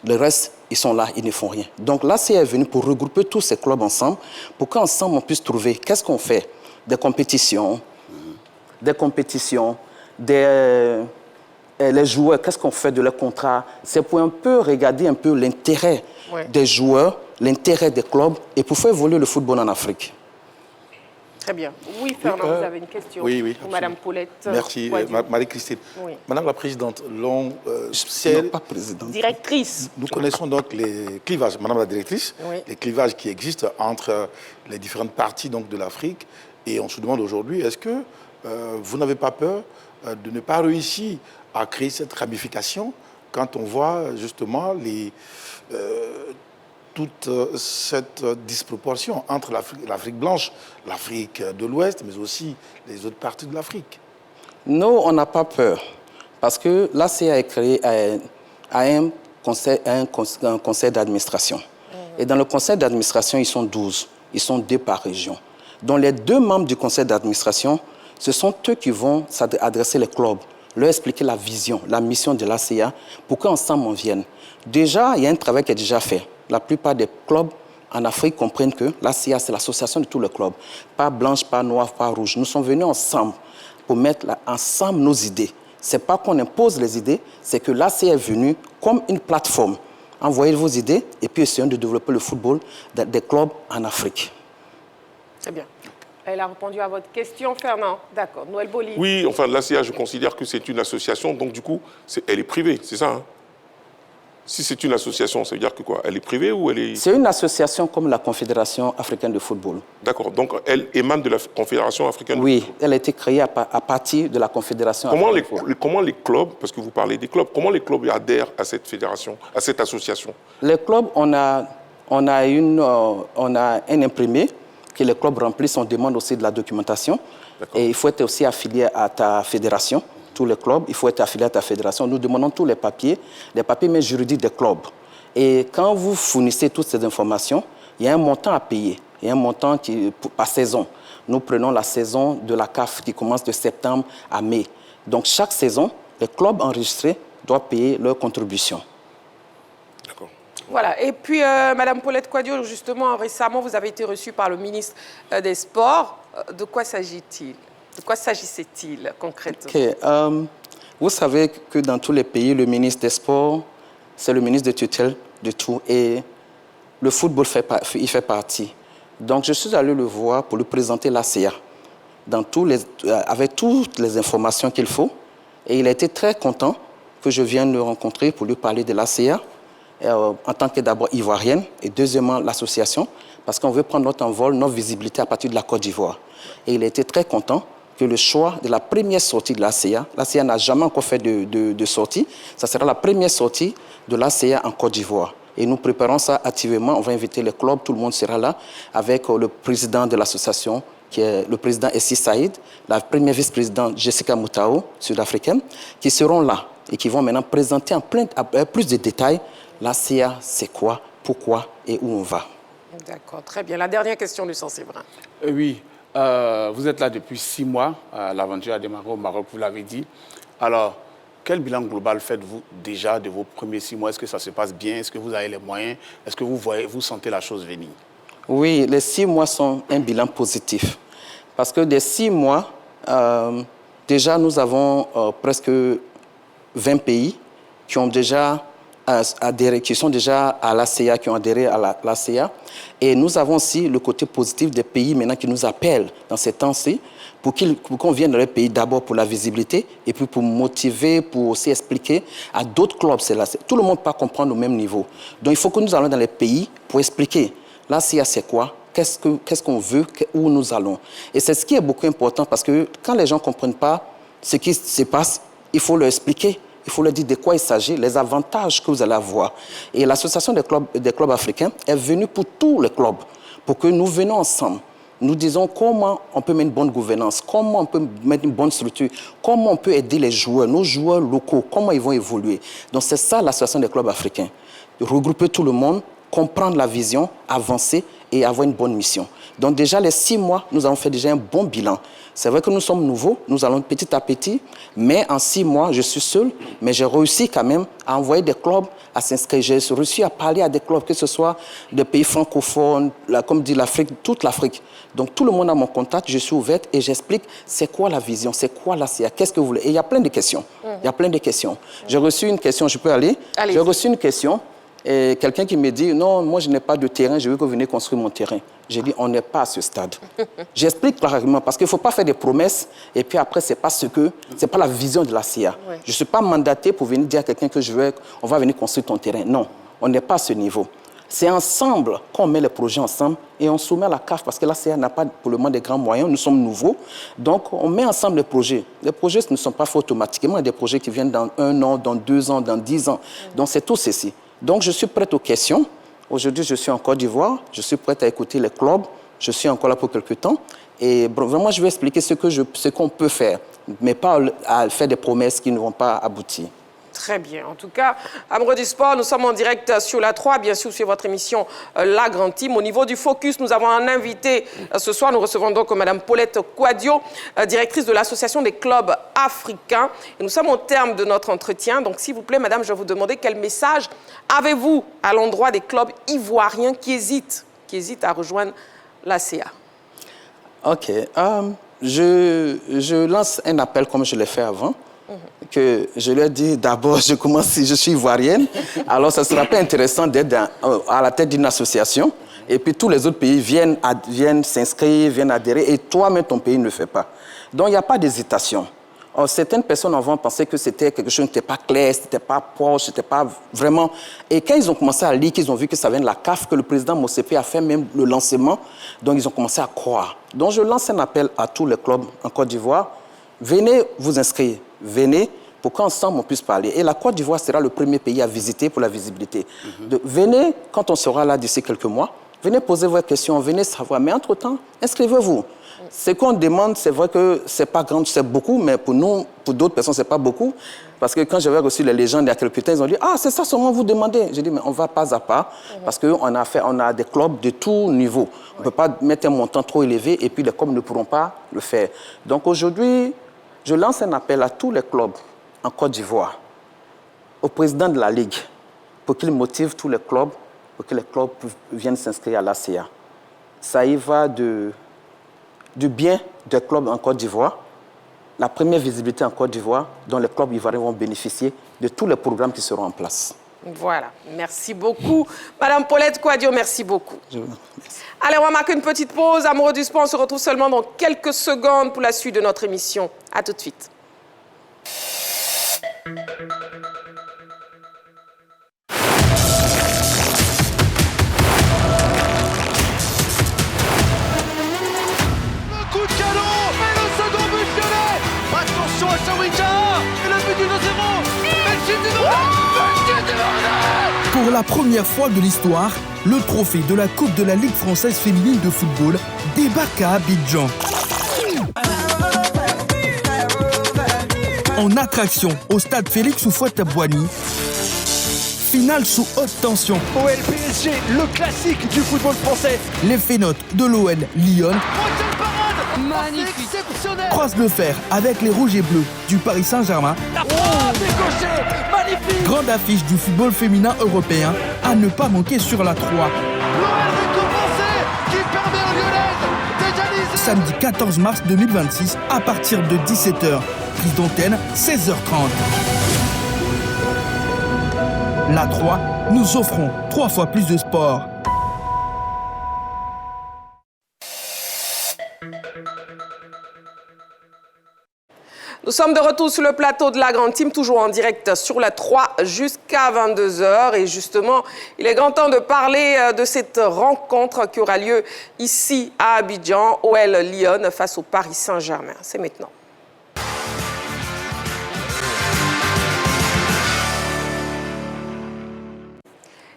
Le reste, ils sont là, ils ne font rien. Donc là, c'est venu pour regrouper tous ces clubs ensemble, pour qu'ensemble on puisse trouver qu'est-ce qu'on fait. Des compétitions, les joueurs, qu'est-ce qu'on fait de leurs contrats. C'est pour un peu regarder un peu l'intérêt des joueurs, l'intérêt des clubs et pour faire évoluer le football en Afrique. Très bien. Oui, Fernand, vous avez une question pour Mme Paulette. Merci, Marie-Christine. Oui. Madame la Présidente, Non, pas présidente. Directrice. Nous connaissons donc les clivages, Madame la Directrice, les clivages qui existent entre les différentes parties donc, de l'Afrique. Et on se demande aujourd'hui, est-ce que vous n'avez pas peur de ne pas réussir à créer cette ramification quand on voit justement toute cette disproportion entre l'Afrique blanche, l'Afrique de l'Ouest, mais aussi les autres parties de l'Afrique? Nous, on n'a pas peur. Parce que l'ACA est créé à un conseil d'administration. Et dans le conseil d'administration, ils sont 12. Ils sont 2 par région. Donc les 2 membres du conseil d'administration, ce sont eux qui vont s'adresser les clubs, leur expliquer la vision, la mission de l'ACA, pour qu'ensemble on vienne. Déjà, il y a un travail qui est déjà fait. La plupart des clubs en Afrique comprennent que l'ACA, c'est l'association de tous les clubs. Pas blanche, pas noire, pas rouge. Nous sommes venus ensemble pour mettre ensemble nos idées. Ce n'est pas qu'on impose les idées, c'est que l'ACA est venue comme une plateforme. Envoyez vos idées et puis essayons de développer le football des clubs en Afrique. Très bien. Elle a répondu à votre question, Fernand. D'accord. Noël Boli. Oui, enfin, l'ACA, je considère que c'est une association, donc du coup, elle est privée, c'est ça, hein? Si c'est une association, ça veut dire que quoi? Elle est privée ou elle est... C'est une association comme la Confédération africaine de football. D'accord, donc elle émane de la Confédération africaine de football. Oui, elle a été créée à partir de la Confédération africaine de football. Comment les clubs, parce que vous parlez des clubs, comment les clubs adhèrent à cette fédération, à cette association? Les clubs, on a un imprimé que les clubs remplissent, on demande aussi de la documentation. Et il faut être aussi affilié à ta fédération. Tous les clubs, il faut être affilié à ta fédération. Nous demandons tous les papiers mais juridiques des clubs. Et quand vous fournissez toutes ces informations, il y a un montant à payer. Il y a un montant par saison. Nous prenons la saison de la CAF qui commence de septembre à mai. Donc chaque saison, les clubs enregistrés doivent payer leur contribution. D'accord. Voilà. Et puis, Mme Paulette Kouadio, justement, récemment, vous avez été reçue par le ministre des Sports. De quoi s'agit-il? De quoi s'agissait-il concrètement? Vous savez que dans tous les pays, le ministre des Sports, c'est le ministre de tutelle de tout. Et le football il fait partie. Donc, je suis allé le voir pour lui présenter l'ACA avec toutes les informations qu'il faut. Et il a été très content que je vienne le rencontrer pour lui parler de l'ACA, en tant que d'abord ivoirienne et deuxièmement l'association, parce qu'on veut prendre notre envol, notre visibilité à partir de la Côte d'Ivoire. Et il a été très content que le choix de la première sortie de l'ACA n'a jamais encore fait de sortie, ça sera la première sortie de l'ACA en Côte d'Ivoire. Et nous préparons ça activement, on va inviter les clubs, tout le monde sera là, avec le président de l'association, qui est le président Essi Saïd, la première vice-présidente Jessica Moutao, sud-africaine, qui seront là et qui vont maintenant présenter en plus de détails l'ACA, c'est quoi, pourquoi et où on va. D'accord, très bien. La dernière question de Saint-Séverin. Oui. Vous êtes là depuis 6 mois, l'aventure a démarré au Maroc, vous l'avez dit. Alors, quel bilan global faites-vous déjà de vos premiers 6 mois? Est-ce que ça se passe bien? Est-ce que vous avez les moyens? Est-ce que vous sentez la chose venir? Oui, les 6 mois sont un bilan positif. Parce que des 6 mois, déjà nous avons presque 20 pays qui ont déjà adhéré, qui sont déjà à l'ACA, qui ont adhéré à l'ACA. Et nous avons aussi le côté positif des pays maintenant qui nous appellent dans ces temps-ci pour qu'on vienne dans les pays d'abord pour la visibilité et puis pour motiver, pour aussi expliquer à d'autres clubs. Tout le monde ne peut pas comprendre au même niveau. Donc il faut que nous allions dans les pays pour expliquer l'ACA c'est quoi, qu'est-ce qu'on veut, où nous allons. Et c'est ce qui est beaucoup important parce que quand les gens ne comprennent pas ce qui se passe, il faut leur expliquer. Il il faut leur dire de quoi il s'agit, les avantages que vous allez avoir. Et l'association des clubs africains est venue pour tous les clubs, pour que nous venions ensemble. Nous disons comment on peut mettre une bonne gouvernance, comment on peut mettre une bonne structure, comment on peut aider les joueurs, nos joueurs locaux, comment ils vont évoluer. Donc c'est ça l'association des clubs africains. Regrouper tout le monde, comprendre la vision, avancer et avoir une bonne mission. Donc déjà, les 6 mois, nous avons fait déjà un bon bilan. C'est vrai que nous sommes nouveaux, nous allons petit à petit, mais en 6 mois, je suis seul, mais j'ai réussi quand même à envoyer des clubs à s'inscrire. J'ai réussi à parler à des clubs, que ce soit des pays francophones, comme dit l'Afrique, toute l'Afrique. Donc tout le monde a mon contact, je suis ouverte et j'explique c'est quoi la vision, c'est quoi la CIA, qu'est-ce que vous voulez. Et il y a plein de questions. Il y a plein de questions. J'ai reçu une question, je peux aller? J'ai reçu une question. Et quelqu'un qui me dit, non, moi je n'ai pas de terrain, je veux que vous veniez construire mon terrain. J'ai dit, on n'est pas à ce stade. J'explique clairement, parce qu'il ne faut pas faire des promesses, et puis après, ce n'est pas la vision de la CIA. Ouais. Je ne suis pas mandaté pour venir dire à quelqu'un que on va venir construire ton terrain. Non, on n'est pas à ce niveau. C'est ensemble qu'on met les projets ensemble et on soumet à la CAF, parce que la CIA n'a pas pour le moment des grands moyens, nous sommes nouveaux. Donc, on met ensemble les projets. Les projets ne sont pas faits automatiquement, des projets qui viennent dans 1 an, dans 2 ans, dans 10 ans. Donc, c'est tout ceci. Donc, je suis prête aux questions. Aujourd'hui, je suis en Côte d'Ivoire. Je suis prête à écouter les clubs. Je suis encore là pour quelques temps. Et vraiment, je vais expliquer ce qu'on peut faire, mais pas à faire des promesses qui ne vont pas aboutir. Très bien. En tout cas, amoureux du sport, nous sommes en direct sur la 3. Bien sûr, c'est votre émission La Grande Team. Au niveau du focus, nous avons un invité. Ce soir, nous recevons donc Mme Paulette Kouadio, directrice de l'Association des clubs africains. Et nous sommes au terme de notre entretien. Donc, s'il vous plaît, madame, je vais vous demander quel message avez-vous à l'endroit des clubs ivoiriens qui hésitent à rejoindre la CA? OK. Je lance un appel comme je l'ai fait avant. Que je leur dis d'abord, je suis ivoirienne, alors ça ne sera pas intéressant d'être à la tête d'une association, et puis tous les autres pays viennent s'inscrire, viennent adhérer, et toi-même, ton pays ne le fait pas. Donc, il n'y a pas d'hésitation. Certaines personnes vont penser que c'était quelque chose qui n'était pas clair, c'était pas proche, c'était pas vraiment... Et quand ils ont commencé à lire, qu'ils ont vu que ça vient de la CAF, que le président Motsepe a fait même le lancement, donc ils ont commencé à croire. Donc, je lance un appel à tous les clubs en Côte d'Ivoire. Venez vous inscrire. Venez pour qu'ensemble on puisse parler. Et la Côte d'Ivoire sera le premier pays à visiter pour la visibilité. Venez, quand on sera là d'ici quelques mois, venez poser vos questions, venez savoir. Mais entre-temps, inscrivez-vous. Ce qu'on demande, c'est vrai que ce n'est pas grand, c'est beaucoup, mais pour nous, pour d'autres personnes, ce n'est pas beaucoup. Parce que quand j'avais reçu les légendes il y a quelques temps, ils ont dit « Ah, c'est ça seulement vous demandez ». J'ai dit « Mais on va pas à pas, parce qu'on a des clubs de tout niveau. On ne peut pas mettre un montant trop élevé et puis les clubs ne pourront pas le faire. Donc aujourd'hui, je lance un appel à tous les clubs en Côte d'Ivoire, au président de la Ligue, pour qu'il motive tous les clubs, pour que les clubs viennent s'inscrire à l'ACA. Ça y va du bien des clubs en Côte d'Ivoire, la première visibilité en Côte d'Ivoire, dont les clubs ivoiriens vont bénéficier de tous les programmes qui seront en place. Voilà, merci beaucoup. Madame Paulette Kouadio, merci beaucoup. Allez, on va marquer une petite pause. Amoureux du sport, on se retrouve seulement dans quelques secondes pour la suite de notre émission. À tout de suite. Le coup de canon et le second but lyonnais. Attention à Sawinja et le but du 2-0. Pour la première fois de l'histoire, le trophée de la Coupe de la Ligue française féminine de football débarque à Abidjan. En attraction au stade Félix Houphouët-Boigny, finale sous haute tension. OL PSG, le classique du football français. Les fénotes de l'OL Lyon magnifique, exceptionnel. Croise le fer avec les rouges et bleus du Paris Saint-Germain. La frappe décochée, magnifique. Grande affiche du football féminin européen à ne pas manquer sur la 3. L'OL récompensé qui permet aux Lyonnaises d'égaliser. Samedi 14 mars 2026 à partir de 17h. Prise d'antenne 16h30. La 3, nous offrons 3 fois plus de sport. Nous sommes de retour sur le plateau de la Grande Team, toujours en direct sur la 3 jusqu'à 22h. Et justement, il est grand temps de parler de cette rencontre qui aura lieu ici à Abidjan, OL Lyon face au Paris Saint-Germain. C'est maintenant.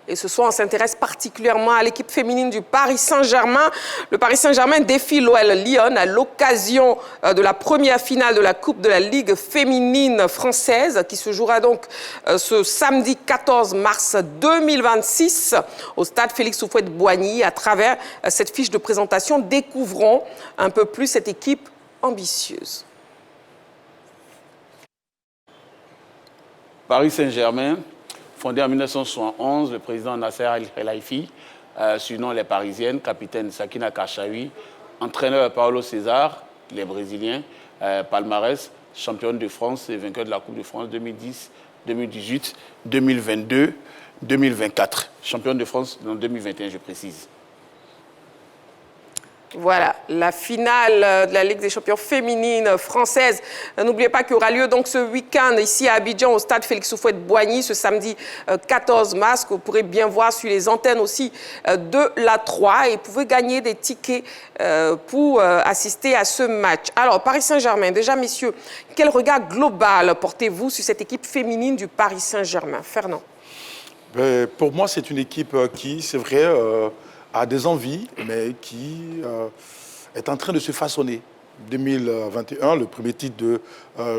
Et ce soir, on s'intéresse particulièrement à l'équipe féminine du Paris Saint-Germain. Le Paris Saint-Germain défie l'OL Lyon à l'occasion de la première finale de la Coupe de la Ligue féminine française qui se jouera donc ce samedi 14 mars 2026 au stade Félix Houphouët-Boigny. À travers cette fiche de présentation, découvrons un peu plus cette équipe ambitieuse. Paris Saint-Germain, fondé en 1971, le président Nasser El-Khelaifi, surnom les Parisiennes, capitaine Sakina Kachaoui, entraîneur Paulo César, les Brésiliens, palmarès, championne de France et vainqueur de la Coupe de France 2010, 2018, 2022, 2024. Championne de France en 2021, je précise. Voilà, la finale de la Ligue des champions féminines française. N'oubliez pas qu'il y aura lieu donc ce week-end ici à Abidjan au stade Félix Houphouët-Boigny ce samedi 14 mars que vous pourrez bien voir sur les antennes aussi de la 3 et vous pouvez gagner des tickets pour assister à ce match. Alors, Paris Saint-Germain, déjà messieurs, quel regard global portez-vous sur cette équipe féminine du Paris Saint-Germain? Fernand. Pour moi, c'est une équipe qui, c'est vrai, a des envies, mais qui est en train de se façonner. 2021, le premier titre de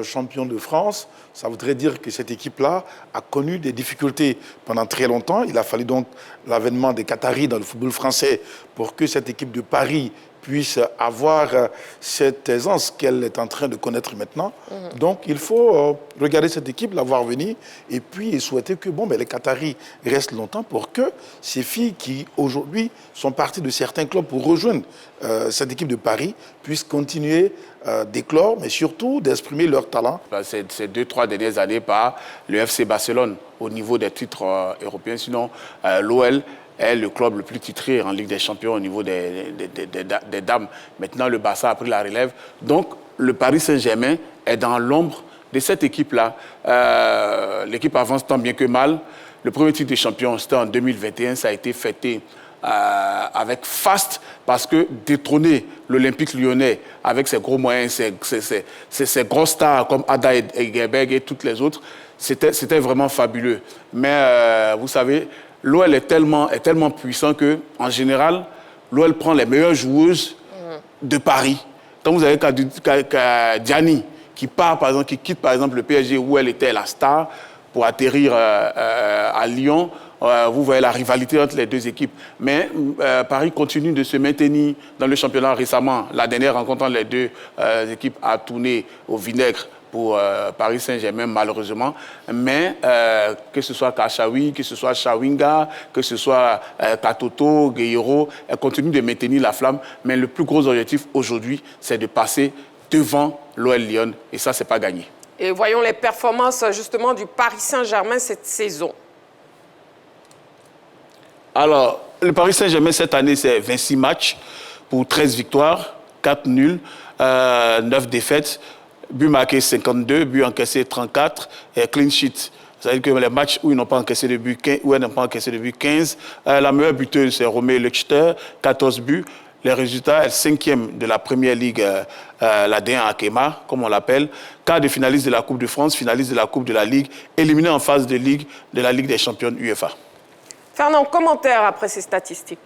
champion de France, ça voudrait dire que cette équipe-là a connu des difficultés pendant très longtemps. Il a fallu donc l'avènement des Qataris dans le football français pour que cette équipe de Paris puisse avoir cette aisance qu'elle est en train de connaître maintenant. Donc, il faut regarder cette équipe, la voir venir, et puis souhaiter que les Qataris restent longtemps pour que ces filles qui, aujourd'hui, sont parties de certains clubs pour rejoindre cette équipe de Paris puissent continuer d'éclore, mais surtout d'exprimer leur talent. Ces 2-3 dernières années par le FC Barcelone au niveau des titres européens. Sinon, l'OL est le club le plus titré en Ligue des Champions au niveau des dames. Maintenant, le Barça a pris la relève. Donc, le Paris Saint-Germain est dans l'ombre de cette équipe-là. L'équipe avance tant bien que mal. Le premier titre de champion, c'était en 2021. Ça a été fêté avec faste parce que détrôner l'Olympique lyonnais avec ses gros moyens, ses grosses stars comme Ada Hegerberg et toutes les autres, c'était vraiment fabuleux. Mais vous savez, l'OL est tellement puissant qu'en général, l'OL prend les meilleures joueuses de Paris. Quand vous avez Diani qui part, par exemple, qui quitte par exemple le PSG où elle était la star pour atterrir à Lyon, vous voyez la rivalité entre les deux équipes. Mais Paris continue de se maintenir dans le championnat récemment. La dernière rencontre entre les deux équipes a tourné au vinaigre pour Paris Saint-Germain, malheureusement. Mais que ce soit Kachaoui, que ce soit Chawinga, que ce soit Katoto, Guerrero, elle continue de maintenir la flamme. Mais le plus gros objectif aujourd'hui, c'est de passer devant l'OL Lyon. Et ça, c'est pas gagné. Et voyons les performances justement du Paris Saint-Germain cette saison. Alors, le Paris Saint-Germain, cette année, c'est 26 matchs pour 13 victoires, 4 nuls, 9 défaites. But marqué 52, but encaissé 34 et clean sheet. C'est-à-dire que les matchs où ils n'ont pas encaissé de but, où elles n'ont pas encaissé de but, 15. La meilleure buteuse, c'est Romeo Lechter, 14 buts. Les résultats, elle est 5e de la Première Ligue, la D1 Akema, comme on l'appelle. Quart de finaliste de la Coupe de France, finaliste de la Coupe de la Ligue, éliminé en phase de Ligue de la Ligue des champions UEFA. Fernand, commentaire après ces statistiques.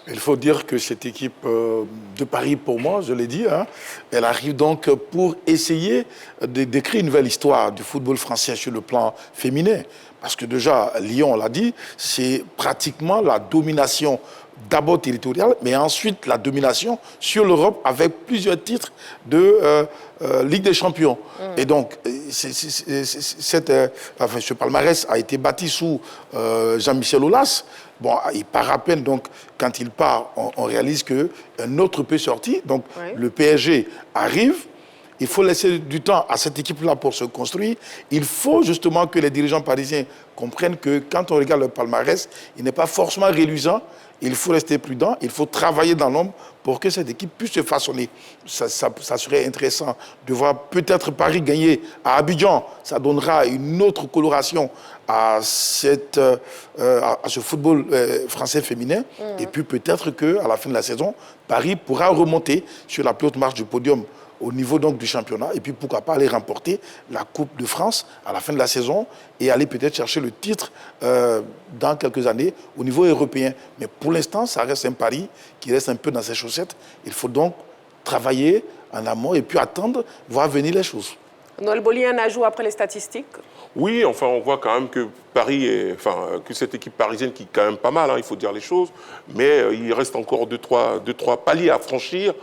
Il faut dire que cette équipe de Paris, pour moi, je l'ai dit, elle arrive donc pour essayer d'écrire une nouvelle histoire du football français sur le plan féminin. Parce que déjà, Lyon, on l'a dit, c'est pratiquement la domination d'abord territoriale, mais ensuite la domination sur l'Europe avec plusieurs titres de Ligue des Champions. Et donc, ce palmarès a été bâti sous Jean-Michel Aulas. Bon, il part à peine, donc quand il part, on réalise qu'un autre peut sortir. Donc le PSG arrive. Il faut laisser du temps à cette équipe-là pour se construire. Il faut justement que les dirigeants parisiens comprennent que quand on regarde le palmarès, il n'est pas forcément réluisant. Il faut rester prudent, il faut travailler dans l'ombre pour que cette équipe puisse se façonner. Ça serait intéressant de voir peut-être Paris gagner à Abidjan. Ça donnera une autre coloration à ce football français féminin. Et puis peut-être qu'à la fin de la saison, Paris pourra remonter sur la plus haute marche du podium au niveau donc du championnat et puis pourquoi pas aller remporter la Coupe de France à la fin de la saison et aller peut-être chercher le titre dans quelques années au niveau européen. Mais pour l'instant, ça reste un pari qui reste un peu dans ses chaussettes. Il faut donc travailler en amont et puis attendre, voir venir les choses. Noël Boli, un ajout après les statistiques? Oui, enfin, on voit quand même que que cette équipe parisienne qui est quand même pas mal, hein, il faut dire les choses, mais il reste encore deux, trois paliers à franchir.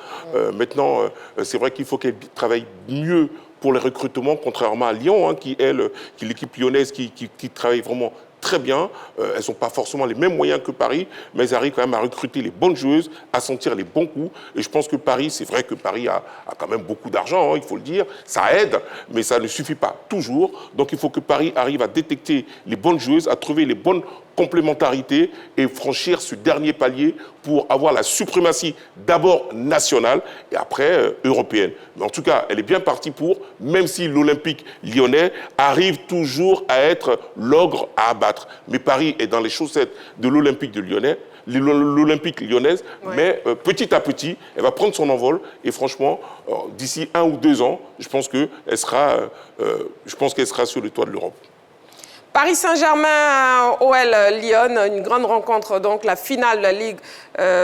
Maintenant, c'est vrai qu'il faut qu'elle travaille mieux pour les recrutements, contrairement à Lyon, hein, qui est l'équipe lyonnaise qui travaille vraiment très bien. Elles n'ont pas forcément les mêmes moyens que Paris, mais elles arrivent quand même à recruter les bonnes joueuses, à sentir les bons coups. Et je pense que Paris, c'est vrai que Paris a quand même beaucoup d'argent, hein, il faut le dire. Ça aide, mais ça ne suffit pas toujours. Donc il faut que Paris arrive à détecter les bonnes joueuses, à trouver les bonnes complémentarités et franchir ce dernier palier pour avoir la suprématie d'abord nationale et après européenne. Mais en tout cas, elle est bien partie pour, même si l'Olympique lyonnais arrive toujours à être l'ogre à abattre. Mais Paris est dans les chaussettes de l'Olympique lyonnaise, ouais. Mais petit à petit, elle va prendre son envol et franchement, d'ici 1 ou 2 ans, je pense qu'elle sera sur le toit de l'Europe. Paris Saint-Germain, OL Lyon, une grande rencontre, donc la finale de la Ligue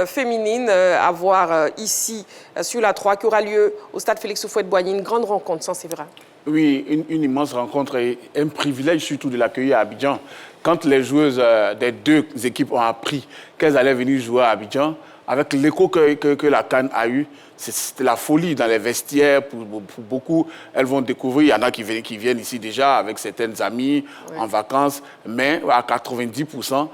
féminine à voir ici sur la 3 qui aura lieu au stade Félix Houphouët-Boigny. Une grande rencontre, ça c'est vrai. Oui, une immense rencontre et un privilège surtout de l'accueillir à Abidjan. Quand les joueuses des deux équipes ont appris qu'elles allaient venir jouer à Abidjan, avec l'écho que la CAN a eu, c'était la folie dans les vestiaires. Pour beaucoup, elles vont découvrir. Il y en a qui viennent ici déjà avec certaines amies en vacances. Mais à 90%,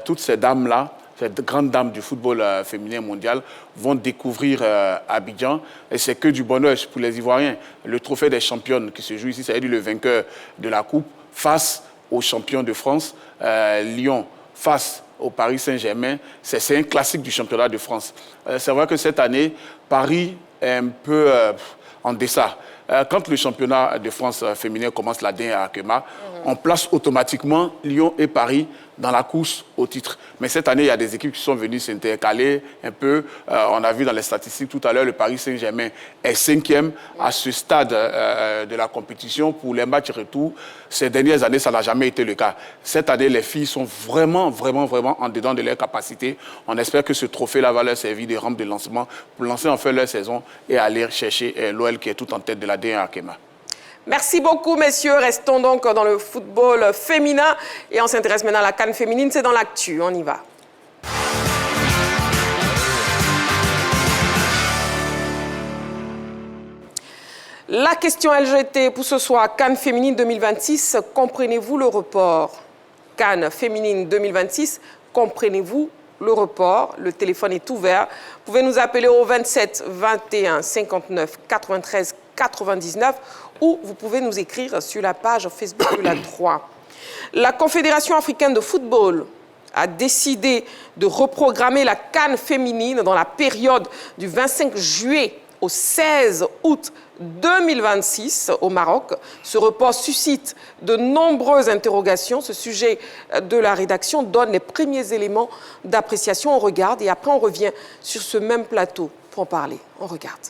toutes ces dames-là, ces grandes dames du football féminin mondial, vont découvrir Abidjan. Et c'est que du bonheur pour les Ivoiriens. Le trophée des championnes qui se joue ici, c'est-à-dire le vainqueur de la Coupe face aux champions de France, Lyon, face au Paris Saint-Germain, c'est un classique du championnat de France. C'est vrai que cette année, Paris est un peu en deçà. Quand le championnat de France féminin commence la dernière à Akema, on place automatiquement Lyon et Paris dans la course au titre. Mais cette année, il y a des équipes qui sont venues s'intercaler un peu. On a vu dans les statistiques tout à l'heure, le Paris Saint-Germain est 5e à ce stade de la compétition pour les matchs retour. Ces dernières années, ça n'a jamais été le cas. Cette année, les filles sont vraiment en dedans de leur capacité. On espère que ce trophée-là va leur servir de rampe de lancement pour lancer enfin leur saison et aller chercher l'OL qui est tout en tête de la D1 Akema. Merci beaucoup, messieurs. Restons donc dans le football féminin et on s'intéresse maintenant à la CAN féminine. C'est dans l'actu. On y va. La question LGT pour ce soir, CAN féminine 2026, comprenez-vous le report? CAN féminine 2026, comprenez-vous le report? Le téléphone est ouvert. Vous pouvez nous appeler au 27 21 59 93 99 ou vous pouvez nous écrire sur la page Facebook de la 3. La Confédération africaine de football a décidé de reprogrammer la CAN féminine dans la période du 25 juillet au 16 août 2026 au Maroc. Ce report suscite de nombreuses interrogations. Ce sujet de la rédaction donne les premiers éléments d'appréciation. On regarde et après on revient sur ce même plateau pour en parler. On regarde.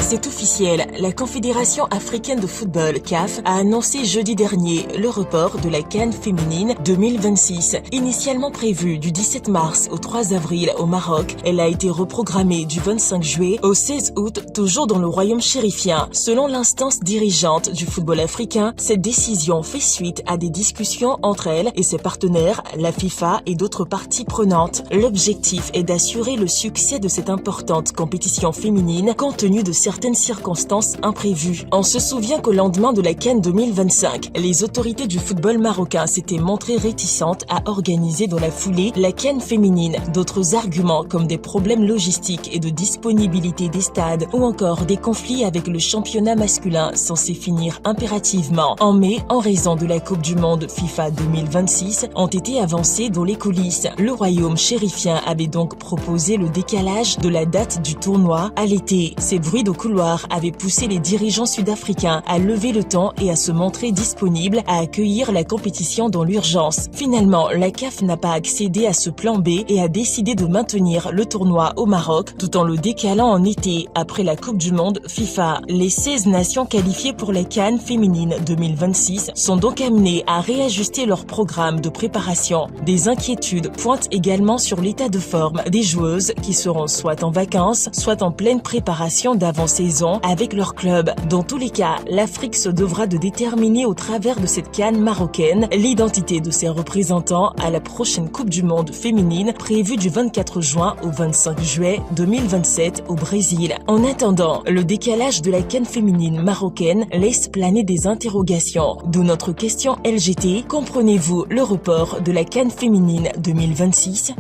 C'est officiel, la Confédération africaine de football, CAF, a annoncé jeudi dernier le report de la CAN féminine 2026. Initialement prévue du 17 mars au 3 avril au Maroc, elle a été reprogrammée du 25 juillet au 16 août, toujours dans le royaume chérifien. Selon l'instance dirigeante du football africain, cette décision fait suite à des discussions entre elle et ses partenaires, la FIFA et d'autres parties prenantes. L'objectif est d'assurer le succès de cette importante compétition féminine compte tenu de certaines circonstances imprévues. On se souvient qu'au lendemain de la CAN 2025, les autorités du football marocain s'étaient montrées réticentes à organiser dans la foulée la CAN féminine. D'autres arguments comme des problèmes logistiques et de disponibilité des stades ou encore des conflits avec le championnat masculin censé finir impérativement en mai en raison de la Coupe du Monde FIFA 2026 ont été avancés dans les coulisses. Le royaume chérifien avait donc proposé le décalage de la date du tournoi à l'été. Ces bruits de couloir vouloir avait poussé les dirigeants sud-africains à lever le temps et à se montrer disponibles à accueillir la compétition dans l'urgence. Finalement, la CAF n'a pas accédé à ce plan B et a décidé de maintenir le tournoi au Maroc tout en le décalant en été après la Coupe du Monde FIFA. Les 16 nations qualifiées pour la CAN féminine 2026 sont donc amenées à réajuster leur programme de préparation. Des inquiétudes pointent également sur l'état de forme des joueuses qui seront soit en vacances, soit en pleine préparation d'avant-saison avec leur club. Dans tous les cas, l'Afrique se devra de déterminer au travers de cette CAN marocaine l'identité de ses représentants à la prochaine Coupe du Monde féminine prévue du 24 juin au 25 juillet 2027 au Brésil. En attendant, le décalage de la CAN féminine marocaine laisse planer des interrogations. D'où notre question LGT, comprenez-vous le report de la CAN féminine 2026 ?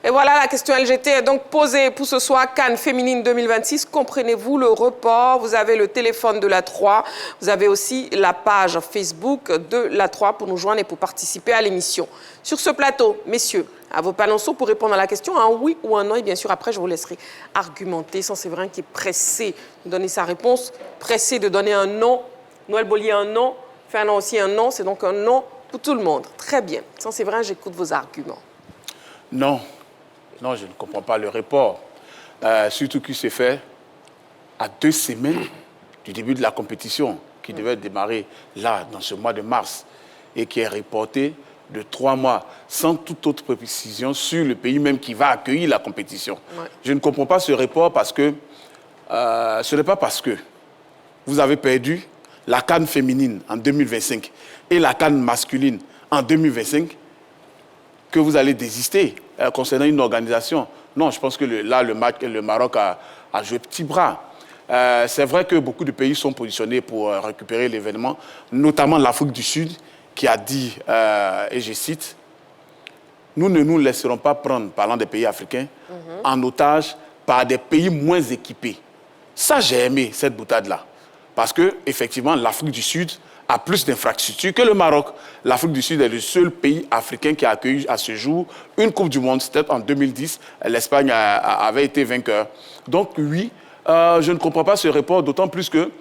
Et voilà, la question LGT est donc posée pour ce soir, CAN féminine 2026. Comprenez-vous le report? Vous avez le téléphone de la 3. Vous avez aussi la page Facebook de la 3 pour nous joindre et pour participer à l'émission. Sur ce plateau, messieurs, à vos panonceaux pour répondre à la question, un oui ou un non. Et bien sûr, après, je vous laisserai argumenter. Sans Séverin qui est pressé de donner sa réponse, pressé de donner un non. Noël Bollier, un non. Fernand aussi, un non. C'est donc un non pour tout le monde. Très bien. Sans Séverin, j'écoute vos arguments. Non. Non, je ne comprends pas le report. Surtout qu'il s'est fait à 2 semaines du début de la compétition qui devait démarrer là, dans ce mois de mars, et qui est reporté de 3 mois, sans toute autre précision sur le pays même qui va accueillir la compétition. Ouais. Je ne comprends pas ce report parce que ce n'est pas parce que vous avez perdu la CAN féminine en 2025 et la CAN masculine en 2025 que vous allez désister concernant une organisation. Non, je pense que le Maroc a joué petit bras. C'est vrai que beaucoup de pays sont positionnés pour récupérer l'événement, notamment l'Afrique du Sud, qui a dit, et je cite, « Nous ne nous laisserons pas prendre, parlant des pays africains, en otage par des pays moins équipés. » Ça, j'ai aimé cette boutade-là. Parce qu'effectivement, l'Afrique du Sud a plus d'infrastructures que le Maroc. L'Afrique du Sud est le seul pays africain qui a accueilli à ce jour une Coupe du Monde. C'était en 2010. L'Espagne avait été vainqueur. Donc oui, je ne comprends pas ce report, d'autant plus que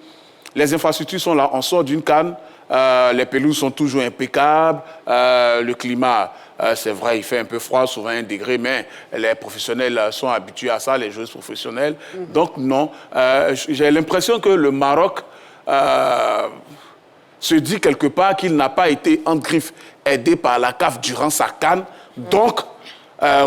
les infrastructures sont là. On sort d'une CAN, les pelouses sont toujours impeccables, le climat, c'est vrai, il fait un peu froid, souvent 1 degré, mais les professionnels sont habitués à ça, les joueuses professionnelles. Donc non, j'ai l'impression que le Maroc se dit quelque part qu'il n'a pas été en griffe aidé par la CAF durant sa CAN. Donc,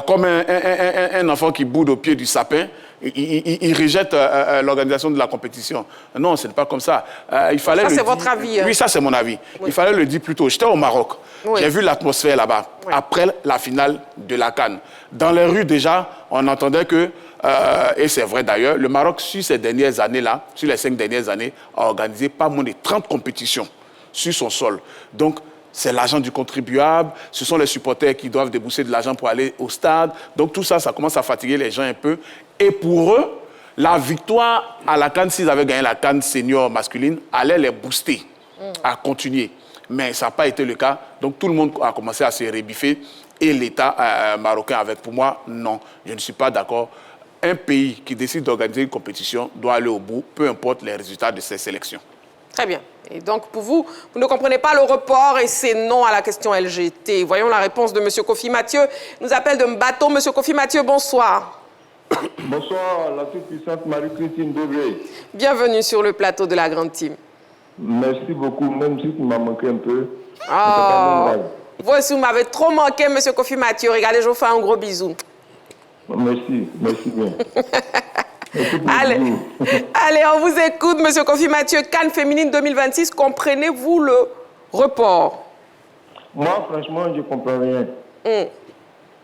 comme un enfant qui boude au pied du sapin, il rejette l'organisation de la compétition. Non, ce n'est pas comme ça. Il fallait ça, c'est votre avis. Oui, ça, c'est mon avis. Oui. Il fallait le dire plus tôt. J'étais au Maroc. Oui. J'ai vu l'atmosphère là-bas, après la finale de la CAN. Dans les rues, déjà, on entendait que, et c'est vrai d'ailleurs, le Maroc, sur ces dernières années-là, sur les 5 dernières années, a organisé pas moins de 30 compétitions sur son sol. Donc, c'est l'argent du contribuable, ce sont les supporters qui doivent débourser de l'argent pour aller au stade. Donc tout ça, ça commence à fatiguer les gens un peu. Et pour eux, la victoire à la CAN, s'ils avaient gagné la CAN senior masculine, allait les booster à continuer. Mais ça n'a pas été le cas. Donc tout le monde a commencé à se rébiffer. Et l'État marocain avec, pour moi, non, je ne suis pas d'accord. Un pays qui décide d'organiser une compétition doit aller au bout, peu importe les résultats de ses sélections. Très bien. Et donc, pour vous, vous ne comprenez pas le report et c'est non à la question LGT. Voyons la réponse de M. Kofi Mathieu. Il nous appelle de Mbato. M. Kofi Mathieu, bonsoir. Bonsoir, la toute-puissante Marie-Christine Debré. Bienvenue sur le plateau de la Grande Team. Merci beaucoup, même si tu m'as manqué un peu. Vous aussi, vous m'avez trop manqué, M. Kofi Mathieu. Regardez, je vous fais un gros bisou. Merci bien. Allez, on vous écoute, M. Kofi Mathieu. CAN féminine 2026, comprenez-vous le report? Moi, franchement, je ne comprends rien.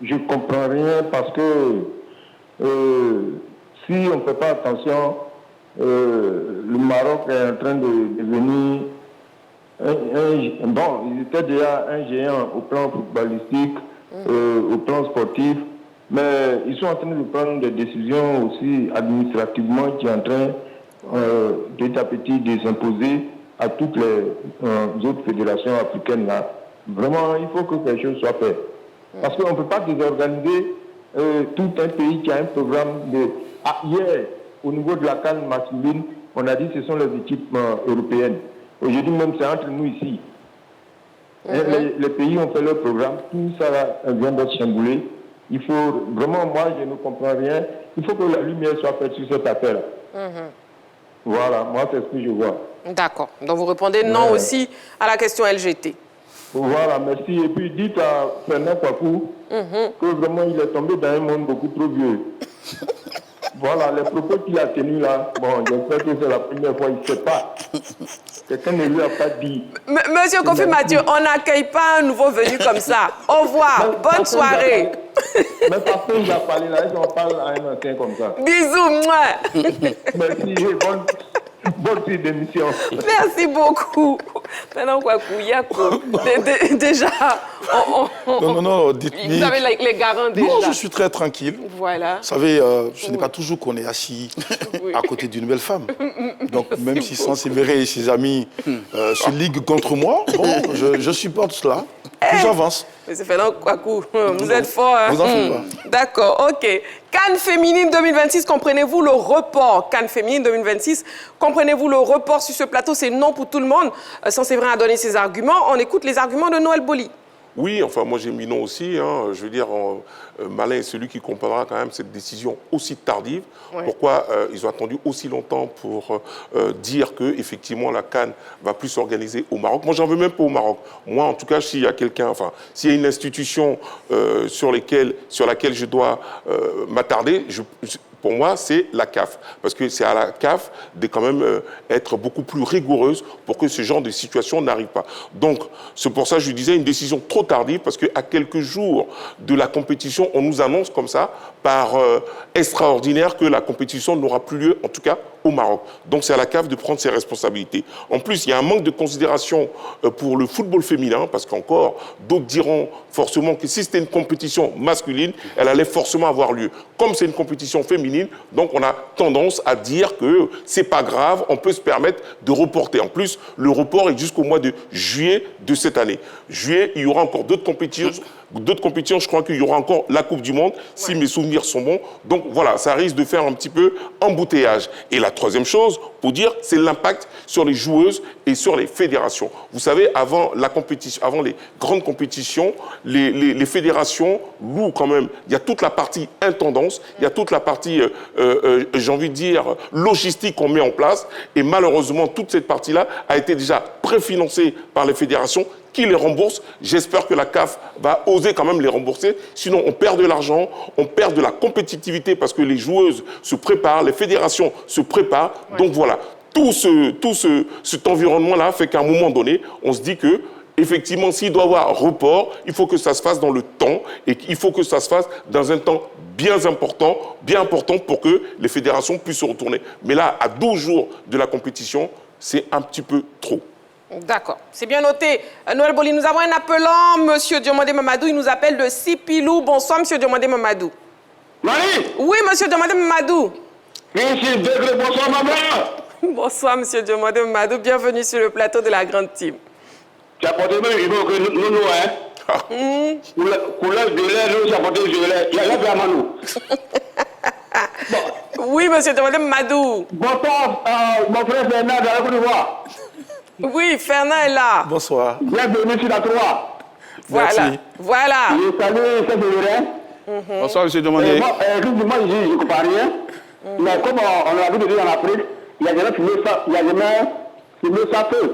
Je ne comprends rien parce que si on ne fait pas attention, le Maroc est en train de devenir bon, il était déjà un géant au plan footballistique, au plan sportif. Mais ils sont en train de prendre des décisions aussi administrativement qui sont en train petit à petit de s'imposer à toutes les autres fédérations africaines là. Vraiment, il faut que quelque chose soit fait. Parce qu'on ne peut pas désorganiser tout un pays qui a un programme de... hier, au niveau de la CAN masculine, on a dit que ce sont les équipes européennes. Aujourd'hui même, c'est entre nous ici. Les pays ont fait leur programme, tout ça vient d'être chamboulé. Il faut vraiment, moi je ne comprends rien, il faut que la lumière soit faite sur cette affaire-là. Voilà, moi c'est ce que je vois. D'accord, donc vous répondez non aussi à la question LGT. Voilà, merci. Et puis dites à Fernand Kwaku que vraiment il est tombé dans un monde beaucoup trop vieux. Voilà, les propos qu'il a tenus là, bon, j'espère que c'est la première fois, il ne sait pas. Quelqu'un ne lui a pas dit. Monsieur Kofi Mathieu, on n'accueille pas un nouveau venu comme ça. Au revoir, bonne soirée. Mais parce qu'il a parlé là, on parle à un ancien comme ça. Bisous, moi. Merci, bonne suite d'émission. Merci beaucoup. Maintenant, déjà, Non, dites-moi. Vous avez les garants déjà. Non, je suis très tranquille. Voilà. Vous savez, ce n'est pas toujours qu'on est assis à côté d'une belle femme. Donc, même si Sansevéré et ses amis se liguent contre moi, bon, je supporte cela. J'avance. Monsieur Fernand Kwaku, vous êtes fort. Hein? Vous en faites pas. D'accord, ok. CAN féminine 2026, comprenez-vous le report? CAN féminine 2026, comprenez-vous le report sur ce plateau? C'est non pour tout le monde. Sansevéré a donné ses arguments. On écoute les arguments de Noël Boli. Oui, enfin, moi j'ai mis non aussi. Hein. Je veux dire, malin est celui qui comprendra quand même cette décision aussi tardive. Ouais. Pourquoi ils ont attendu aussi longtemps pour dire que effectivement la CAN va plus s'organiser au Maroc. Moi, j'en veux même pas au Maroc. Moi, en tout cas, s'il y a quelqu'un, enfin, s'il y a une institution sur laquelle je dois m'attarder, pour moi, c'est la CAF. Parce que c'est à la CAF de quand même être beaucoup plus rigoureuse pour que ce genre de situation n'arrive pas. Donc, c'est pour ça que je disais une décision trop tardive, parce qu'à quelques jours de la compétition, on nous annonce comme ça, par extraordinaire, que la compétition n'aura plus lieu, en tout cas au Maroc. Donc, c'est à la CAF de prendre ses responsabilités. En plus, il y a un manque de considération pour le football féminin, parce qu'encore, d'autres diront forcément que si c'était une compétition masculine, elle allait forcément avoir lieu. Comme c'est une compétition féminine, donc on a tendance à dire que c'est pas grave, on peut se permettre de reporter. En plus, le report est jusqu'au mois de juillet de cette année. Juillet, il y aura encore d'autres compétitions. Je crois qu'il y aura encore la Coupe du Monde, si mes souvenirs sont bons. Donc voilà, ça risque de faire un petit peu embouteillage. Et la troisième chose, pour dire, c'est l'impact sur les joueuses et sur les fédérations. Vous savez, avant les grandes compétitions, les fédérations louent quand même. Il y a toute la partie intendance, il y a toute la partie, j'ai envie de dire, logistique qu'on met en place. Et malheureusement, toute cette partie-là a été déjà préfinancée par les fédérations qui les remboursent. J'espère que la CAF va oser quand même les rembourser. Sinon, on perd de l'argent, on perd de la compétitivité parce que les joueuses se préparent, les fédérations se préparent. Ouais. Donc voilà, tout cet environnement-là fait qu'à un moment donné, on se dit que effectivement, s'il doit y avoir report, il faut que ça se fasse dans le temps et qu'il faut que ça se fasse dans un temps bien important pour que les fédérations puissent se retourner. Mais là, à 12 jours de la compétition, c'est un petit peu trop. D'accord, c'est bien noté. Noël Boli, nous avons un appelant, Monsieur Diomandé Mamadou, il nous appelle de Sipilou. Bonsoir, Monsieur Diomandé Mamadou. Marie? Oui, Monsieur Diomandé Mamadou. Bonsoir, maman. Bonsoir, Monsieur Diomandé Mamadou. Bienvenue sur le plateau de la Grande Team. Tu as porté même, il faut que nous, hein? Couleur de l'air, nous, tu as porté de l'air. Il y a l'air à Manou. Oui, Monsieur Diomandé Mamadou. Bonsoir, mon frère Bernard de la Côte d'Ivoire. Oui, Fernand est là. Bonsoir. Bienvenue sur la 3. Voilà. Merci. Voilà. Je salue Saint-Péverin. Bonsoir, monsieur Demandé. Moi, je ne comprends rien. Mais comme on a vu de dire en Afrique, il n'y a jamais fumé ça feu.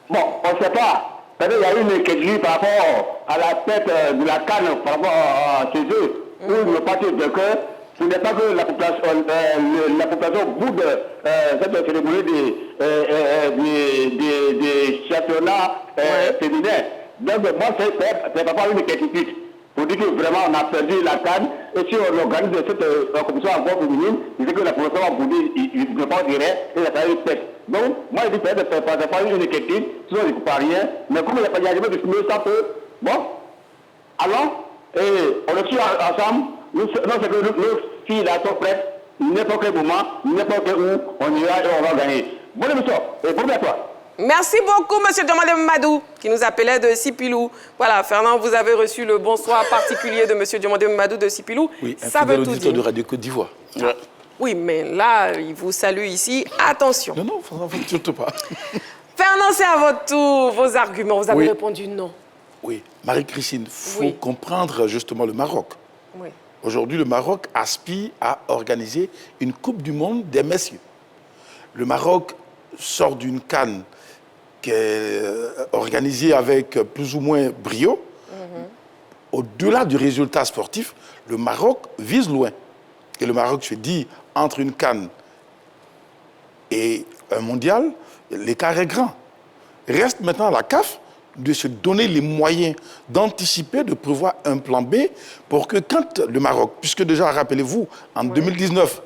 Bon, on ne sait pas. Peut-être qu'il y a eu une inquiétude par rapport à la tête de la canne, par rapport à chez eux, où ils ne pas de cœur. Ce n'est pas que la population boude cette cérémonie des championnats féminins. Donc, moi, c'est pas une inquiétude. Pour dire que vraiment, on a perdu la canne. Et si on organise cette compétition encore féminine, je sais que la population va bouder, il ne pas dire, et ça va être fait. Donc, moi, je dis que c'est pas une inquiétude, sinon je ne comprends rien. Mais comme il n'y a pas de de fumer, ça peut. Bon, allons, et on le suit ensemble. Nous, c'est que nos filles là sont prêtes, n'importe quel moment, n'importe où, on ira et on va gagner. Bonne émission, et bonne à toi. Merci beaucoup, monsieur Diomandé Mamadou, qui nous appelait de Sipilou. Voilà, Fernand, vous avez reçu le bonsoir particulier de monsieur Diomandé Mamadou de Sipilou. Oui, ça veut tout dire. De Radio Côte d'Ivoire. Ah. Oui, mais là, il vous salue ici. Attention. Non, surtout pas. Fernand, c'est à votre tour. Vos arguments, vous avez répondu non. Oui, Marie-Christine, il faut comprendre justement le Maroc. Oui. Aujourd'hui, le Maroc aspire à organiser une Coupe du Monde des messieurs. Le Maroc sort d'une CAN qui est organisée avec plus ou moins brio. Au-delà du résultat sportif, le Maroc vise loin. Et le Maroc se dit, entre une CAN et un mondial, l'écart est grand. Reste maintenant à la CAF de se donner les moyens d'anticiper, de prévoir un plan B pour que quand le Maroc, puisque déjà, rappelez-vous, en 2019,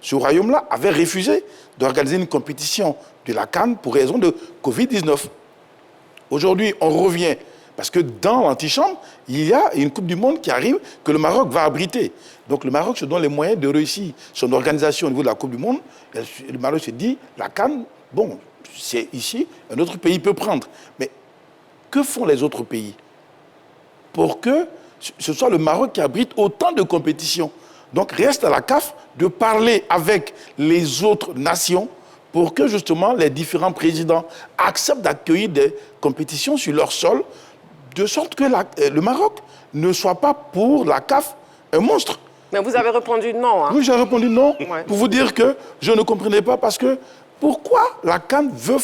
ce royaume-là avait refusé d'organiser une compétition de la CAN pour raison de Covid-19. Aujourd'hui, on revient, parce que dans l'antichambre, il y a une Coupe du Monde qui arrive que le Maroc va abriter. Donc le Maroc se donne les moyens de réussir son organisation au niveau de la Coupe du Monde. Et le Maroc se dit, la CAN, bon, c'est ici, un autre pays peut prendre. Mais que font les autres pays pour que ce soit le Maroc qui abrite autant de compétitions? Donc reste à la CAF de parler avec les autres nations pour que justement les différents présidents acceptent d'accueillir des compétitions sur leur sol, de sorte que le Maroc ne soit pas pour la CAF un monstre. Mais vous avez répondu non. Hein? Oui, j'ai répondu non, pour vous dire que je ne comprenais pas parce que pourquoi la CAN veut,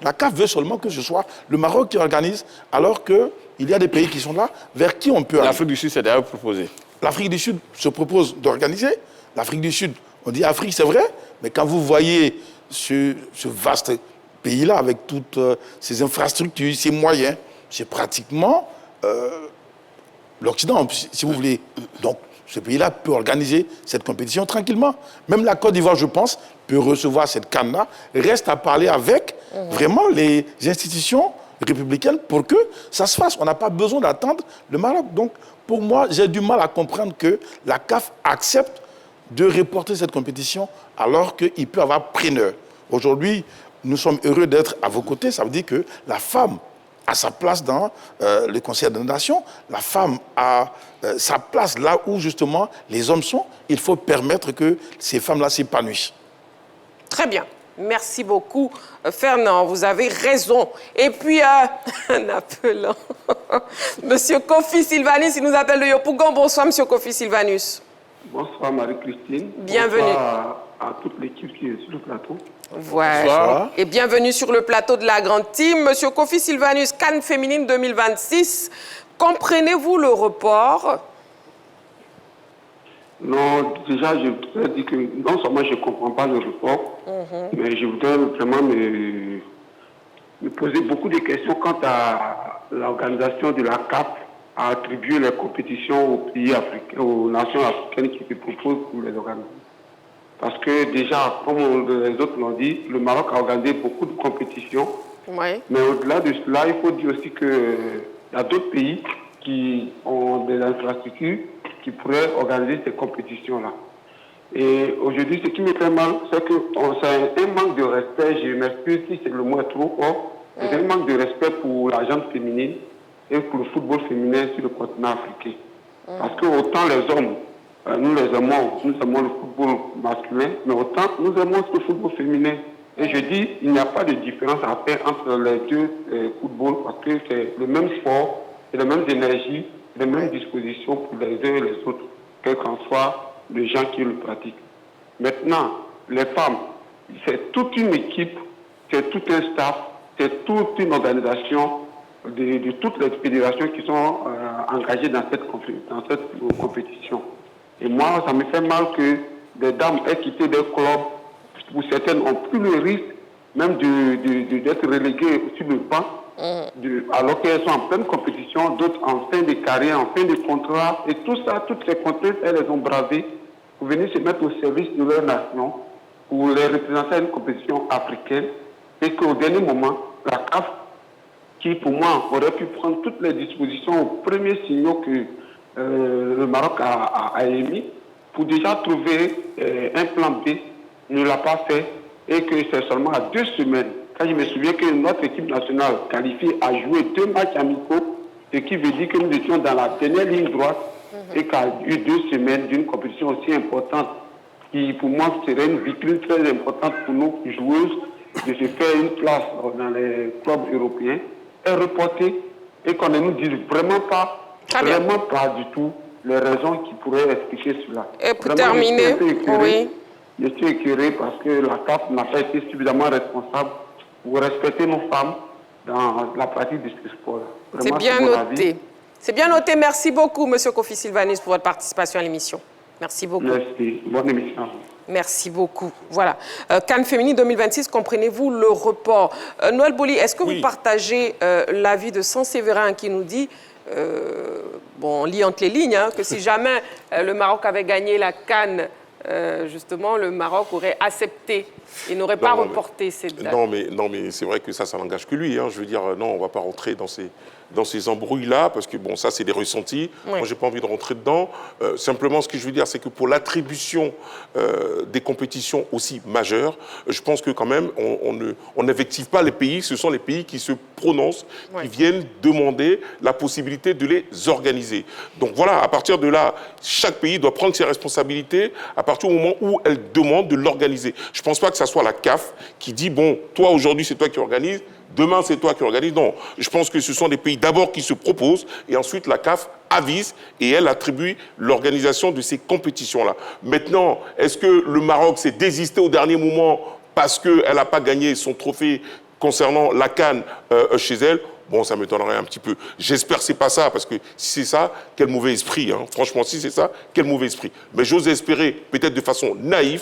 la CAF veut seulement que ce soit le Maroc qui organise, alors qu'il y a des pays qui sont là, vers qui on peut aller. L'Afrique du Sud s'est d'ailleurs proposé. L'Afrique du Sud se propose d'organiser. L'Afrique du Sud, on dit Afrique, c'est vrai, mais quand vous voyez ce vaste pays-là, avec toutes ses infrastructures, ses moyens, c'est pratiquement l'Occident, si vous voulez. Donc, ce pays-là peut organiser cette compétition tranquillement. Même la Côte d'Ivoire, je pense, peut recevoir cette CAN-là. Reste à parler avec vraiment les institutions républicaines pour que ça se fasse. On n'a pas besoin d'attendre le Maroc. Donc, pour moi, j'ai du mal à comprendre que la CAF accepte de reporter cette compétition alors qu'il peut y avoir preneur. Aujourd'hui, nous sommes heureux d'être à vos côtés. Ça veut dire que la femme a sa place dans le Conseil des Nations. La femme a sa place là où, justement, les hommes sont. Il faut permettre que ces femmes-là s'épanouissent. Très bien. Merci beaucoup, Fernand. Vous avez raison. Et puis, un appelant. Monsieur Kofi Sylvanus, il nous appelle de Yopougon. Bonsoir, Monsieur Kofi Sylvanus. Bonsoir, Marie-Christine. Bienvenue. Bonsoir à toute l'équipe qui est sur le plateau. Ouais. Bonsoir. Et bienvenue sur le plateau de la Grande Team. Monsieur Kofi Sylvanus, CAN féminine 2026. Comprenez-vous le report? Non, déjà, je voudrais dire que non seulement je ne comprends pas le report, mais je voudrais vraiment me poser beaucoup de questions quant à l'organisation de la CAP à attribuer les compétitions aux pays africains, aux nations africaines qui se proposent pour les organiser. Parce que déjà, comme les autres l'ont dit, le Maroc a organisé beaucoup de compétitions. Ouais. Mais au-delà de cela, il faut dire aussi qu'il y a d'autres pays qui ont des infrastructures qui pourraient organiser ces compétitions-là. Et aujourd'hui, ce qui me fait mal, c'est que c'est un manque de respect, je m'excuse si c'est le mot trop fort, c'est un manque de respect pour la gente féminine et pour le football féminin sur le continent africain. Parce que autant les hommes, nous aimons le football masculin, mais autant nous aimons le football féminin. Et je dis, il n'y a pas de différence à faire entre les deux footballs, parce que c'est le même sport, c'est la même énergie, les mêmes dispositions pour les uns et les autres, quel qu'en soit les gens qui le pratiquent. Maintenant, les femmes, c'est toute une équipe, c'est tout un staff, c'est toute une organisation de toutes les fédérations qui sont engagées dans cette compétition. Et moi, ça me fait mal que des dames aient quitté des clubs, où certaines ont pris le risque même d'être reléguées sur le banc, alors qu'elles sont en pleine compétition, d'autres en fin de carrière, en fin de contrat, et tout ça, toutes ces contraintes, elles les ont bravées pour venir se mettre au service de leur nation, pour les représenter à une compétition africaine, et qu'au dernier moment, la CAF, qui pour moi aurait pu prendre toutes les dispositions aux premiers signaux que le Maroc a émis, pour déjà trouver un plan B, ne l'a pas fait, et que c'est seulement à 2 semaines quand je me souviens que notre équipe nationale qualifiée a joué 2 matchs amicaux, ce qui veut dire que nous étions dans la dernière ligne droite et qu'il y a eu 2 semaines d'une compétition aussi importante qui, pour moi, serait une vitrine très importante pour nos joueuses de se faire une place dans les clubs européens, est reportée et qu'on ne nous dise vraiment pas du tout les raisons qui pourraient expliquer cela. Et pour terminer, je suis écœuré parce que la CAF n'a pas été suffisamment responsable pour respecter nos femmes dans la pratique de ce sport. C'est bien noté. C'est bien noté. Merci beaucoup, M. Kofi Sylvanus, pour votre participation à l'émission. Merci beaucoup. Merci. Bonne émission. Merci beaucoup. Voilà. CAN Féminine 2026, comprenez-vous le report? Noël Boli, est-ce que vous partagez l'avis de Saint-Séverin qui nous dit, bon, on lit entre les lignes, hein, que si jamais le Maroc avait gagné la CAN, justement, le Maroc aurait accepté et n'aurait pas reporté cette date. Non, mais c'est vrai que ça n'engage que lui. Hein. Je veux dire, non, on ne va pas rentrer dans ces embrouilles-là, parce que, bon, ça, c'est des ressentis. Oui. Moi, je n'ai pas envie de rentrer dedans. Simplement, ce que je veux dire, c'est que pour l'attribution des compétitions aussi majeures, je pense que, quand même, on n'invective pas les pays. Ce sont les pays qui se prononcent, qui viennent demander la possibilité de les organiser. Donc, voilà, à partir de là, chaque pays doit prendre ses responsabilités à partir du moment où elle demande de l'organiser. Je ne pense pas que ça soit la CAF qui dit, bon, toi, aujourd'hui, c'est toi qui organises, demain, c'est toi qui organise. Non, je pense que ce sont des pays d'abord qui se proposent et ensuite la CAF avise et elle attribue l'organisation de ces compétitions-là. Maintenant, est-ce que le Maroc s'est désisté au dernier moment parce qu'elle n'a pas gagné son trophée concernant la CAN chez elle? Bon, ça m'étonnerait un petit peu. J'espère que ce n'est pas ça, parce que si c'est ça, quel mauvais esprit. Hein. Franchement, si c'est ça, quel mauvais esprit. Mais j'ose espérer, peut-être de façon naïve,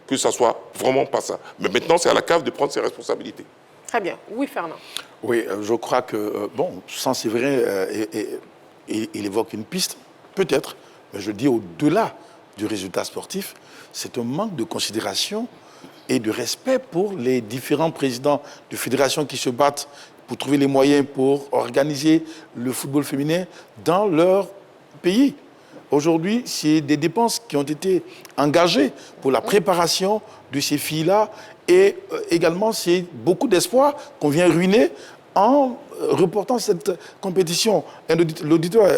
que ça soit vraiment pas ça. Mais maintenant, c'est à la CAF de prendre ses responsabilités. Très bien. Oui, Fernand. Oui, je crois que, bon, Saint-Séverin, il évoque une piste, peut-être, mais je dis au-delà du résultat sportif, c'est un manque de considération et de respect pour les différents présidents de fédérations qui se battent pour trouver les moyens pour organiser le football féminin dans leur pays. Aujourd'hui, c'est des dépenses qui ont été engagées pour la préparation de ces filles-là et également, c'est beaucoup d'espoir qu'on vient ruiner en reportant cette compétition. L'auditeur,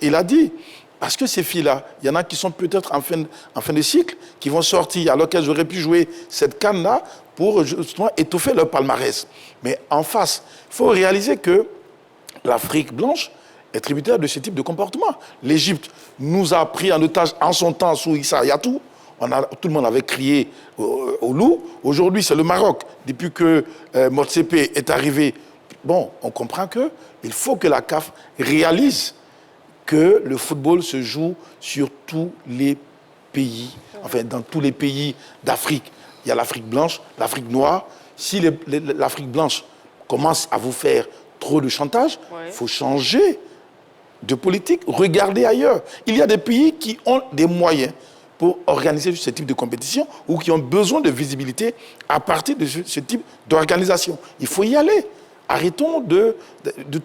il a dit, parce que ces filles-là, il y en a qui sont peut-être en fin de cycle, qui vont sortir alors qu'elles auraient pu jouer cette CAN-là pour justement étoffer leur palmarès. Mais en face, il faut réaliser que l'Afrique blanche est tributaire de ce type de comportement. L'Égypte nous a pris en otage en son temps sous Issa Yatou. Tout le monde avait crié au loup. Aujourd'hui, c'est le Maroc. Depuis que Motsepe est arrivé, bon, on comprend qu'il faut que la CAF réalise que le football se joue sur tous les pays, enfin dans tous les pays d'Afrique. Il y a l'Afrique blanche, l'Afrique noire. Si l'Afrique blanche commence à vous faire trop de chantage, il faut changer de politique, regarder ailleurs. Il y a des pays qui ont des moyens pour organiser ce type de compétition ou qui ont besoin de visibilité à partir de ce type d'organisation. Il faut y aller. Arrêtons de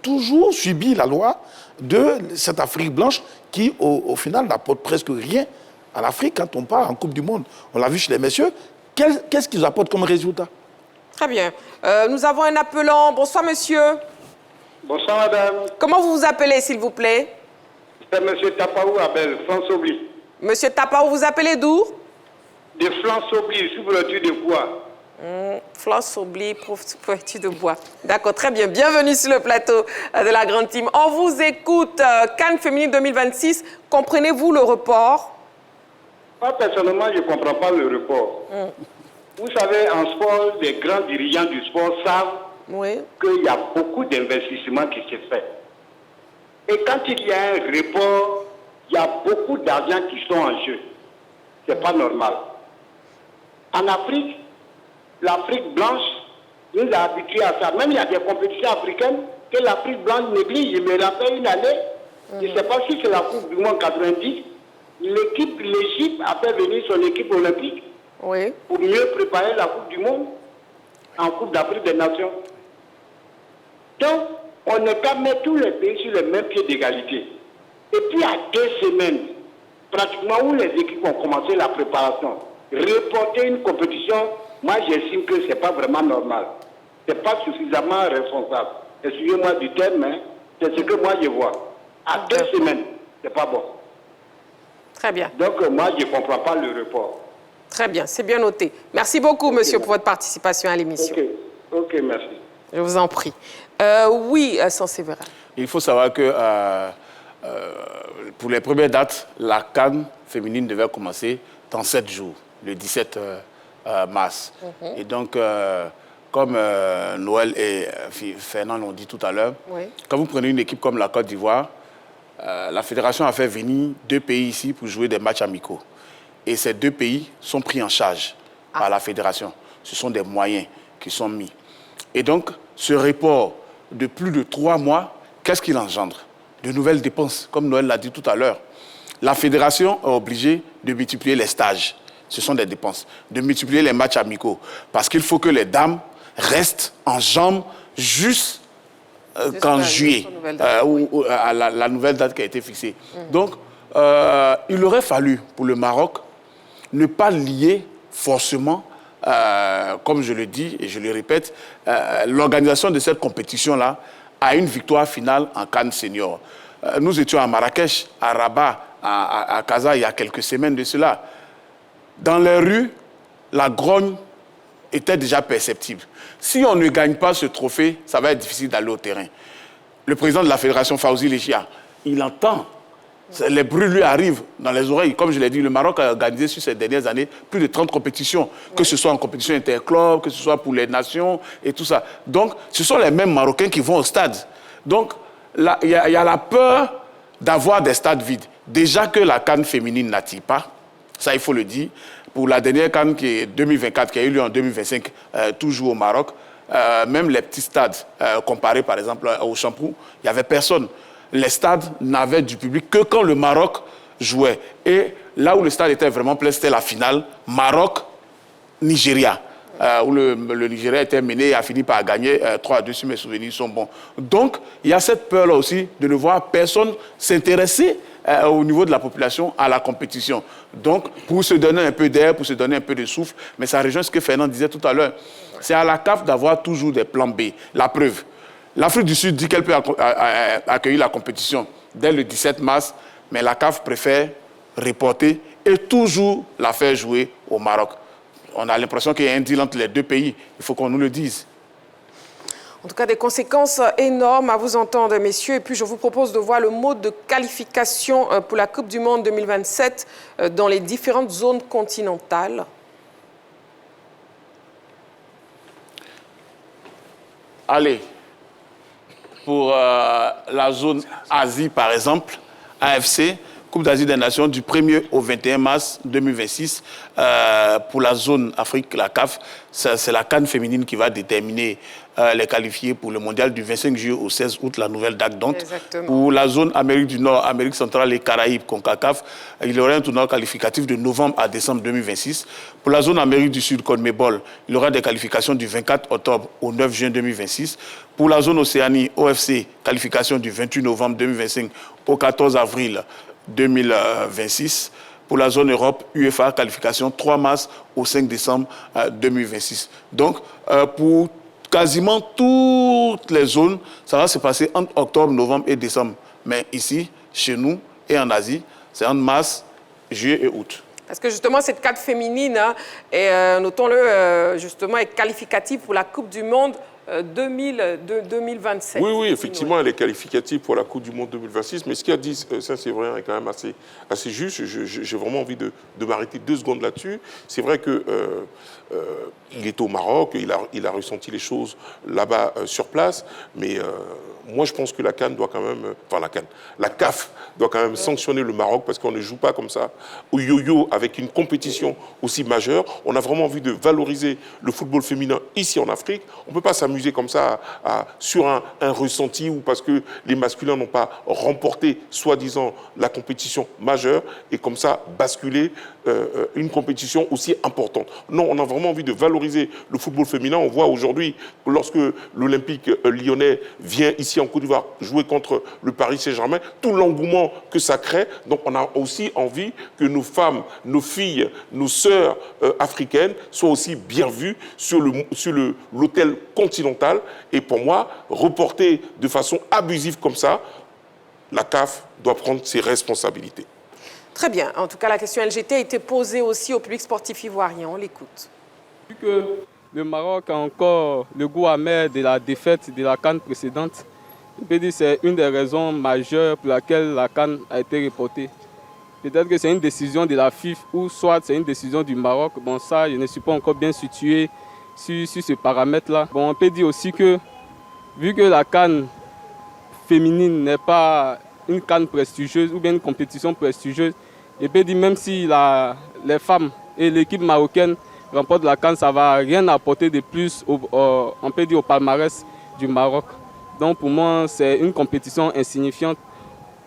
toujours subir la loi de cette Afrique blanche qui, au final, n'apporte presque rien à l'Afrique quand on part en Coupe du Monde. On l'a vu chez les messieurs. Qu'est-ce qu'ils apportent comme résultat? Très bien. Nous avons un appelant. Bonsoir, monsieur. Bonsoir, madame. Comment vous vous appelez, s'il vous plaît? C'est monsieur Tapaou Abel, France-Obli. Monsieur Tapaou, vous appelez d'où? De France-Obli, sous couverture de bois. France-Obli, couverture de bois. D'accord, très bien. Bienvenue sur le plateau de la Grande Team. On vous écoute. CAN Féminine 2026, comprenez-vous le report? Moi, personnellement, je ne comprends pas le report. Vous savez, en sport, les grands dirigeants du sport savent qu'il y a beaucoup d'investissements qui se fait. Et quand il y a un report, il y a beaucoup d'argent qui sont en jeu. Ce n'est pas normal. En Afrique, l'Afrique blanche nous a habitués à ça. Même il y a des compétitions africaines que l'Afrique blanche néglige. Je me rappelle une année, je ne sais pas si c'est la Coupe du Monde 90, l'Égypte a fait venir son équipe olympique pour mieux préparer la Coupe du Monde en Coupe d'Afrique des Nations. Donc, on ne peut pas mettre tous les pays sur le même pied d'égalité. Et puis, à 2 semaines, pratiquement où les équipes ont commencé la préparation, reporter une compétition moi j'estime que ce n'est pas vraiment normal. Ce n'est pas suffisamment responsable. Excusez-moi du terme, mais c'est ce que moi je vois. À 2 semaines, ce n'est pas bon. Très bien. Donc moi je ne comprends pas le report. Très bien, c'est bien noté. Merci beaucoup, monsieur, pour votre participation à l'émission. Ok, merci. Je vous en prie. Oui, Sanséverin. Il faut savoir que pour les premières dates, la CAN féminine devait commencer dans 7 jours, le 17 mars. Et donc, comme Noël et Fernand l'ont dit tout à l'heure, quand vous prenez une équipe comme la Côte d'Ivoire, la fédération a fait venir 2 pays ici pour jouer des matchs amicaux. Et ces 2 pays sont pris en charge par la fédération. Ce sont des moyens qui sont mis. Et donc, ce report de plus de 3 mois, qu'est-ce qu'il engendre? De nouvelles dépenses, comme Noël l'a dit tout à l'heure. La fédération est obligée de multiplier les stages. Ce sont des dépenses. De multiplier les matchs amicaux. Parce qu'il faut que les dames restent en jambes jusqu'en juillet, à la nouvelle date qui a été fixée. Donc, il aurait fallu, pour le Maroc, ne pas lier forcément, comme je le dis et je le répète, l'organisation de cette compétition-là à une victoire finale en CAN Senior. Nous étions à Marrakech, à Rabat, à Casa, il y a quelques semaines de cela. Dans les rues, la grogne était déjà perceptible. Si on ne gagne pas ce trophée, ça va être difficile d'aller au terrain. Le président de la fédération, Fawzi Lechia, il entend. Les bruits lui arrivent dans les oreilles. Comme je l'ai dit, le Maroc a organisé sur ces dernières années plus de 30 compétitions, que ce soit en compétition interclub, que ce soit pour les nations et tout ça. Donc, ce sont les mêmes Marocains qui vont au stade. Donc, il y a la peur d'avoir des stades vides. Déjà que la CAN féminine n'attire pas, ça il faut le dire. Pour la dernière CAN qui est 2024, qui a eu lieu en 2025, toujours au Maroc, même les petits stades, comparés par exemple au Champrou, il n'y avait personne. Les stades n'avaient du public que quand le Maroc jouait. Et là où le stade était vraiment plein, c'était la finale Maroc-Nigeria, où le Nigeria était mené et a fini par gagner 3-2, si mes souvenirs sont bons. Donc, il y a cette peur-là aussi de ne voir personne s'intéresser au niveau de la population à la compétition. Donc, pour se donner un peu d'air, pour se donner un peu de souffle, mais ça rejoint ce que Fernand disait tout à l'heure. C'est à la CAF d'avoir toujours des plans B. La preuve. L'Afrique du Sud dit qu'elle peut accueillir la compétition dès le 17 mars, mais la CAF préfère reporter et toujours la faire jouer au Maroc. On a l'impression qu'il y a un deal entre les 2 pays. Il faut qu'on nous le dise. En tout cas, des conséquences énormes à vous entendre, messieurs. Et puis, je vous propose de voir le mode de qualification pour la Coupe du Monde 2027 dans les différentes zones continentales. Allez. Pour la zone Asie, par exemple, AFC, Coupe d'Asie des Nations, du 1er au 21 mars 2026. Pour la zone Afrique, la CAF, c'est la CAN féminine qui va déterminer les qualifiés pour le mondial du 25 juillet au 16 août, la nouvelle date donc. Exactement. Pour la zone Amérique du Nord, Amérique centrale et Caraïbes, CONCACAF, il y aura un tournoi qualificatif de novembre à décembre 2026. Pour la zone Amérique du Sud, CONMEBOL, il y aura des qualifications du 24 octobre au 9 juin 2026. Pour la zone Océanie, OFC, qualification du 28 novembre 2025 au 14 avril 2026. Pour la zone Europe, UEFA, qualification 3 mars au 5 décembre 2026. Donc, pour quasiment toutes les zones, ça va se passer entre octobre, novembre et décembre. Mais ici, chez nous et en Asie, c'est entre mars, juillet et août. Parce que justement, cette CAN féminine, notons-le, justement, est qualificative pour la Coupe du Monde 2027. Oui, effectivement, elle est qualificative pour la Coupe du Monde 2026. Mais ce qu'il a dit, ça c'est vrai, est quand même assez juste. J'ai vraiment envie de m'arrêter 2 secondes là-dessus. C'est vrai que il est au Maroc, il a ressenti les choses là-bas sur place. Mais moi, je pense que la CAN doit quand même... Enfin, la CAF doit quand même sanctionner le Maroc parce qu'on ne joue pas comme ça au yo-yo avec une compétition aussi majeure. On a vraiment envie de valoriser le football féminin ici en Afrique. On ne peut pas s'amuser s'amuser comme ça sur un ressenti ou parce que les masculins n'ont pas remporté, soi-disant, la compétition majeure et comme ça basculer une compétition aussi importante. Non, on a vraiment envie de valoriser le football féminin. On voit aujourd'hui, lorsque l'Olympique lyonnais vient ici en Côte d'Ivoire jouer contre le Paris Saint-Germain, tout l'engouement que ça crée. Donc on a aussi envie que nos femmes, nos filles, nos sœurs africaines soient aussi bien vues sur l'hôtel continental. Et pour moi, reporter de façon abusive comme ça, la CAF doit prendre ses responsabilités. Très bien. En tout cas, la question LGT a été posée aussi au public sportif ivoirien. On l'écoute. Vu que le Maroc a encore le goût amer de la défaite de la CAN précédente, je peux dire que c'est une des raisons majeures pour laquelle la CAN a été reportée. Peut-être que c'est une décision de la FIFA ou soit c'est une décision du Maroc. Bon, ça, je ne suis pas encore bien situé sur ce paramètre-là. Bon, on peut dire aussi que, vu que la CAN féminine n'est pas une CAN prestigieuse ou bien une compétition prestigieuse, je peux dire même si les femmes et l'équipe marocaine remportent la CAN, ça ne va rien apporter de plus, on peut dire, au palmarès du Maroc. Donc pour moi, c'est une compétition insignifiante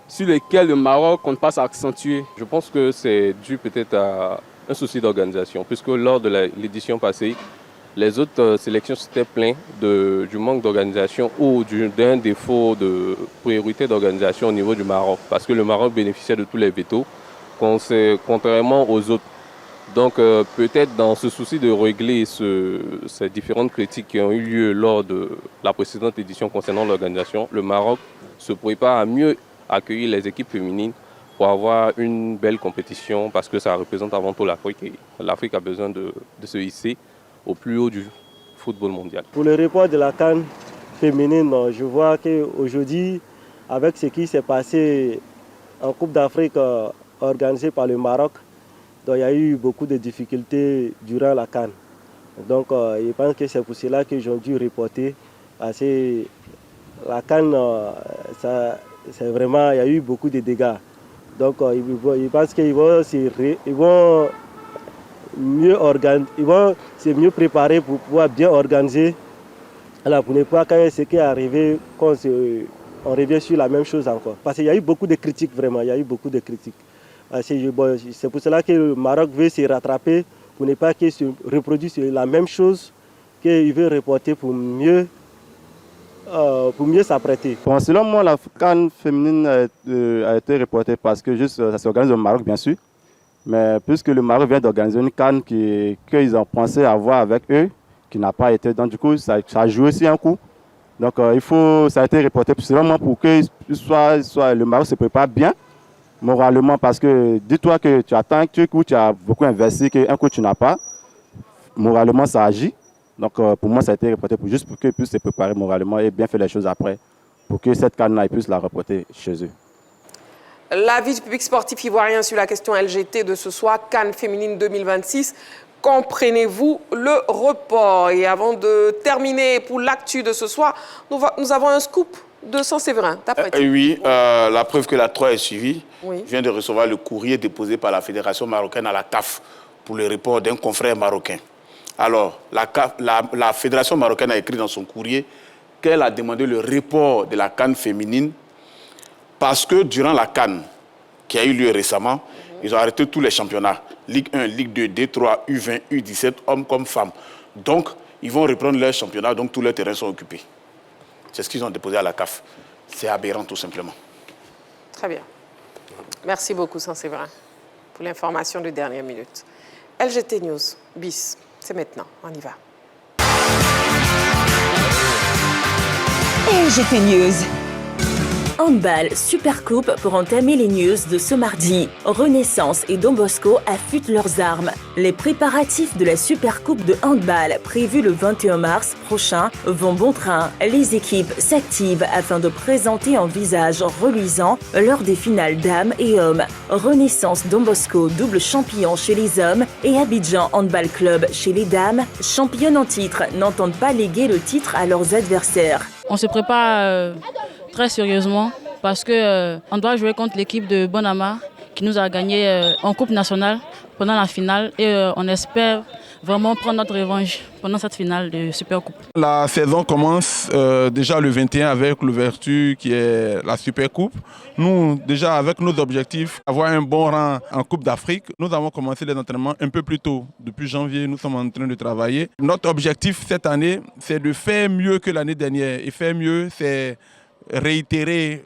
sur laquelle le Maroc compte pas s'accentuer. Je pense que c'est dû peut-être à un souci d'organisation, puisque lors de l'édition passée, les autres sélections s'étaient plaintes du manque d'organisation ou d'un défaut de priorité d'organisation au niveau du Maroc, parce que le Maroc bénéficiait de tous les vétos, contrairement aux autres. Donc peut-être dans ce souci de régler ces différentes critiques qui ont eu lieu lors de la précédente édition concernant l'organisation, le Maroc se prépare à mieux accueillir les équipes féminines pour avoir une belle compétition, parce que ça représente avant tout l'Afrique et l'Afrique a besoin de se hisser au plus haut du football mondial. Pour le report de la CAN féminine, je vois qu'aujourd'hui, avec ce qui s'est passé en Coupe d'Afrique organisée par le Maroc, donc, il y a eu beaucoup de difficultés durant la CAN. Donc je pense que c'est pour cela qu'ils ont dû reporter, parce que la CAN, c'est vraiment, il y a eu beaucoup de dégâts. Donc je pense qu'ils vont se mieux préparer pour pouvoir bien organiser, alors pour ne pas quand ce qui est arrivé, on revient sur la même chose encore. Parce qu'il y a eu beaucoup de critiques, vraiment, il y a eu beaucoup de critiques. C'est pour cela que le Maroc veut se rattraper, pour ne pas qu'il se reproduise la même chose, qu'il veut reporter pour mieux s'apprêter. Bon, selon moi, la CAN féminine a été reportée parce que ça s'organise au Maroc, bien sûr. Mais puisque le Maroc vient d'organiser une CAN qu'ils ont pensé avoir avec eux, qui n'a pas été. Donc du coup, ça a joué aussi un coup. Donc ça a été reporté selon moi pour que le Maroc se prépare bien moralement, parce que dis-toi que tu attends un truc où tu as beaucoup investi, qu'un coup tu n'as pas. Moralement, ça agit. Donc pour moi, ça a été reporté juste pour qu'ils puissent se préparer moralement et bien faire les choses après, pour que cette CAN-là, ils puissent la reporter chez eux. L'avis du public sportif ivoirien sur la question LGT de ce soir, CAN féminine 2026. Comprenez-vous le report? Et avant de terminer pour l'actu de ce soir, nous avons un scoop de Saint-Séverin. Oui, la preuve que la 3 est suivie. Oui. Je viens de recevoir le courrier déposé par la Fédération marocaine à la CAF pour le report d'un confrère marocain. Alors, la Fédération marocaine a écrit dans son courrier qu'elle a demandé le report de la CAN féminine parce que durant la CAN qui a eu lieu récemment, ils ont arrêté tous les championnats. Ligue 1, Ligue 2, D3, U20, U17, hommes comme femmes. Donc, ils vont reprendre leur championnat, donc tous leurs terrains sont occupés. C'est ce qu'ils ont déposé à la CAF. C'est aberrant, tout simplement. Très bien. Merci beaucoup, Saint-Séverin, pour l'information de dernière minute. LGT News, bis, c'est maintenant. On y va. LGT News. Handball Supercoupe pour entamer les news de ce mardi. Renaissance et Don Bosco affûtent leurs armes. Les préparatifs de la Supercoupe de handball prévus le 21 mars prochain vont bon train. Les équipes s'activent afin de présenter un visage reluisant lors des finales dames et hommes. Renaissance Don Bosco, double champion chez les hommes, et Abidjan Handball Club chez les dames, championnes en titre, n'entendent pas léguer le titre à leurs adversaires. On se prépare très sérieusement parce qu'on doit jouer contre l'équipe de Bonama qui nous a gagné en Coupe nationale pendant la finale et on espère vraiment prendre notre revanche pendant cette finale de Supercoupe. La saison commence déjà le 21 avec l'ouverture qui est la Supercoupe. Nous, déjà avec nos objectifs, avoir un bon rang en Coupe d'Afrique, nous avons commencé les entraînements un peu plus tôt. Depuis janvier, nous sommes en train de travailler. Notre objectif cette année, c'est de faire mieux que l'année dernière. Et faire mieux, c'est réitérer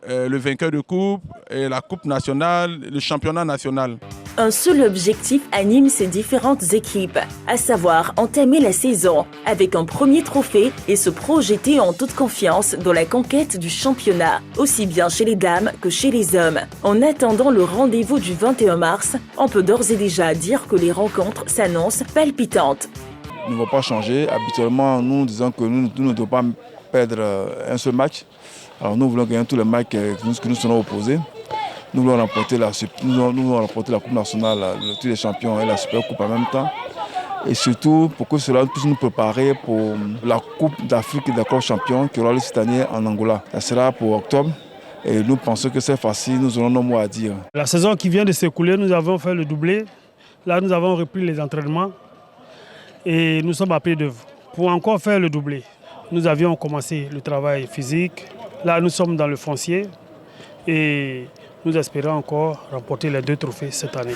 le vainqueur de coupe, et la coupe nationale, le championnat national. Un seul objectif anime ces différentes équipes, à savoir entamer la saison avec un premier trophée et se projeter en toute confiance dans la conquête du championnat, aussi bien chez les dames que chez les hommes. En attendant le rendez-vous du 21 mars, on peut d'ores et déjà dire que les rencontres s'annoncent palpitantes. Nous ne vont pas changer. Habituellement, nous disons que nous ne devons pas perdre un seul match. Alors nous voulons gagner tous les matchs que nous serons opposés. Nous voulons remporter la Coupe nationale, le titre des champions et la Supercoupe en même temps. Et surtout pour que cela puisse nous préparer pour la Coupe d'Afrique des clubs champions qui aura lieu cette année en Angola. Ça sera pour octobre. Et nous pensons que c'est facile, nous aurons nos mots à dire. La saison qui vient de s'écouler, nous avons fait le doublé. Là, nous avons repris les entraînements et nous sommes à pied d'œuvre. Pour encore faire le doublé, nous avions commencé le travail physique. Là, nous sommes dans le foncier et nous espérons encore remporter les 2 trophées cette année.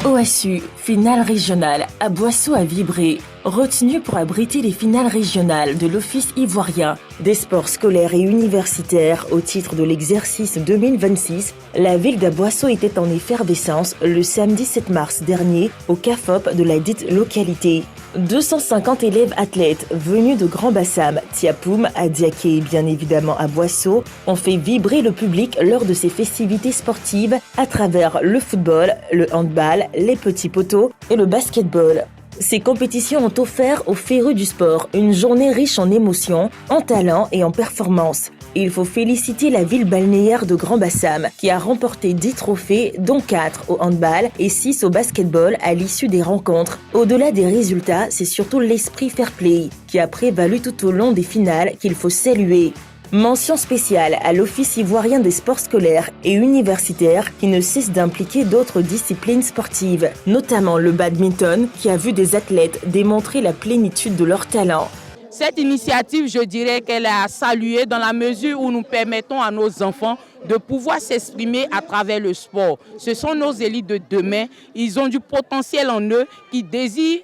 OSU, finale régionale, à Boisseau a vibré. Retenu pour abriter les finales régionales de l'Office ivoirien des sports scolaires et universitaires au titre de l'exercice 2026, la ville d'Aboisseau était en effervescence le samedi 7 mars dernier au CAFOP de la dite localité. 250 élèves athlètes venus de Grand Bassam, Tiapoum, Adiaké et bien évidemment à Boisseau ont fait vibrer le public lors de ces festivités sportives à travers le football, le handball, les petits poteaux et le basketball. Ces compétitions ont offert aux férus du sport une journée riche en émotions, en talent et en performances. Il faut féliciter la ville balnéaire de Grand Bassam qui a remporté 10 trophées, dont 4 au handball et 6 au basketball à l'issue des rencontres. Au-delà des résultats, c'est surtout l'esprit fair play qui a prévalu tout au long des finales qu'il faut saluer. Mention spéciale à l'Office ivoirien des sports scolaires et universitaires qui ne cesse d'impliquer d'autres disciplines sportives, notamment le badminton qui a vu des athlètes démontrer la plénitude de leur talent. Cette initiative, je dirais qu'elle est à saluer dans la mesure où nous permettons à nos enfants de pouvoir s'exprimer à travers le sport. Ce sont nos élites de demain, ils ont du potentiel en eux qui désirent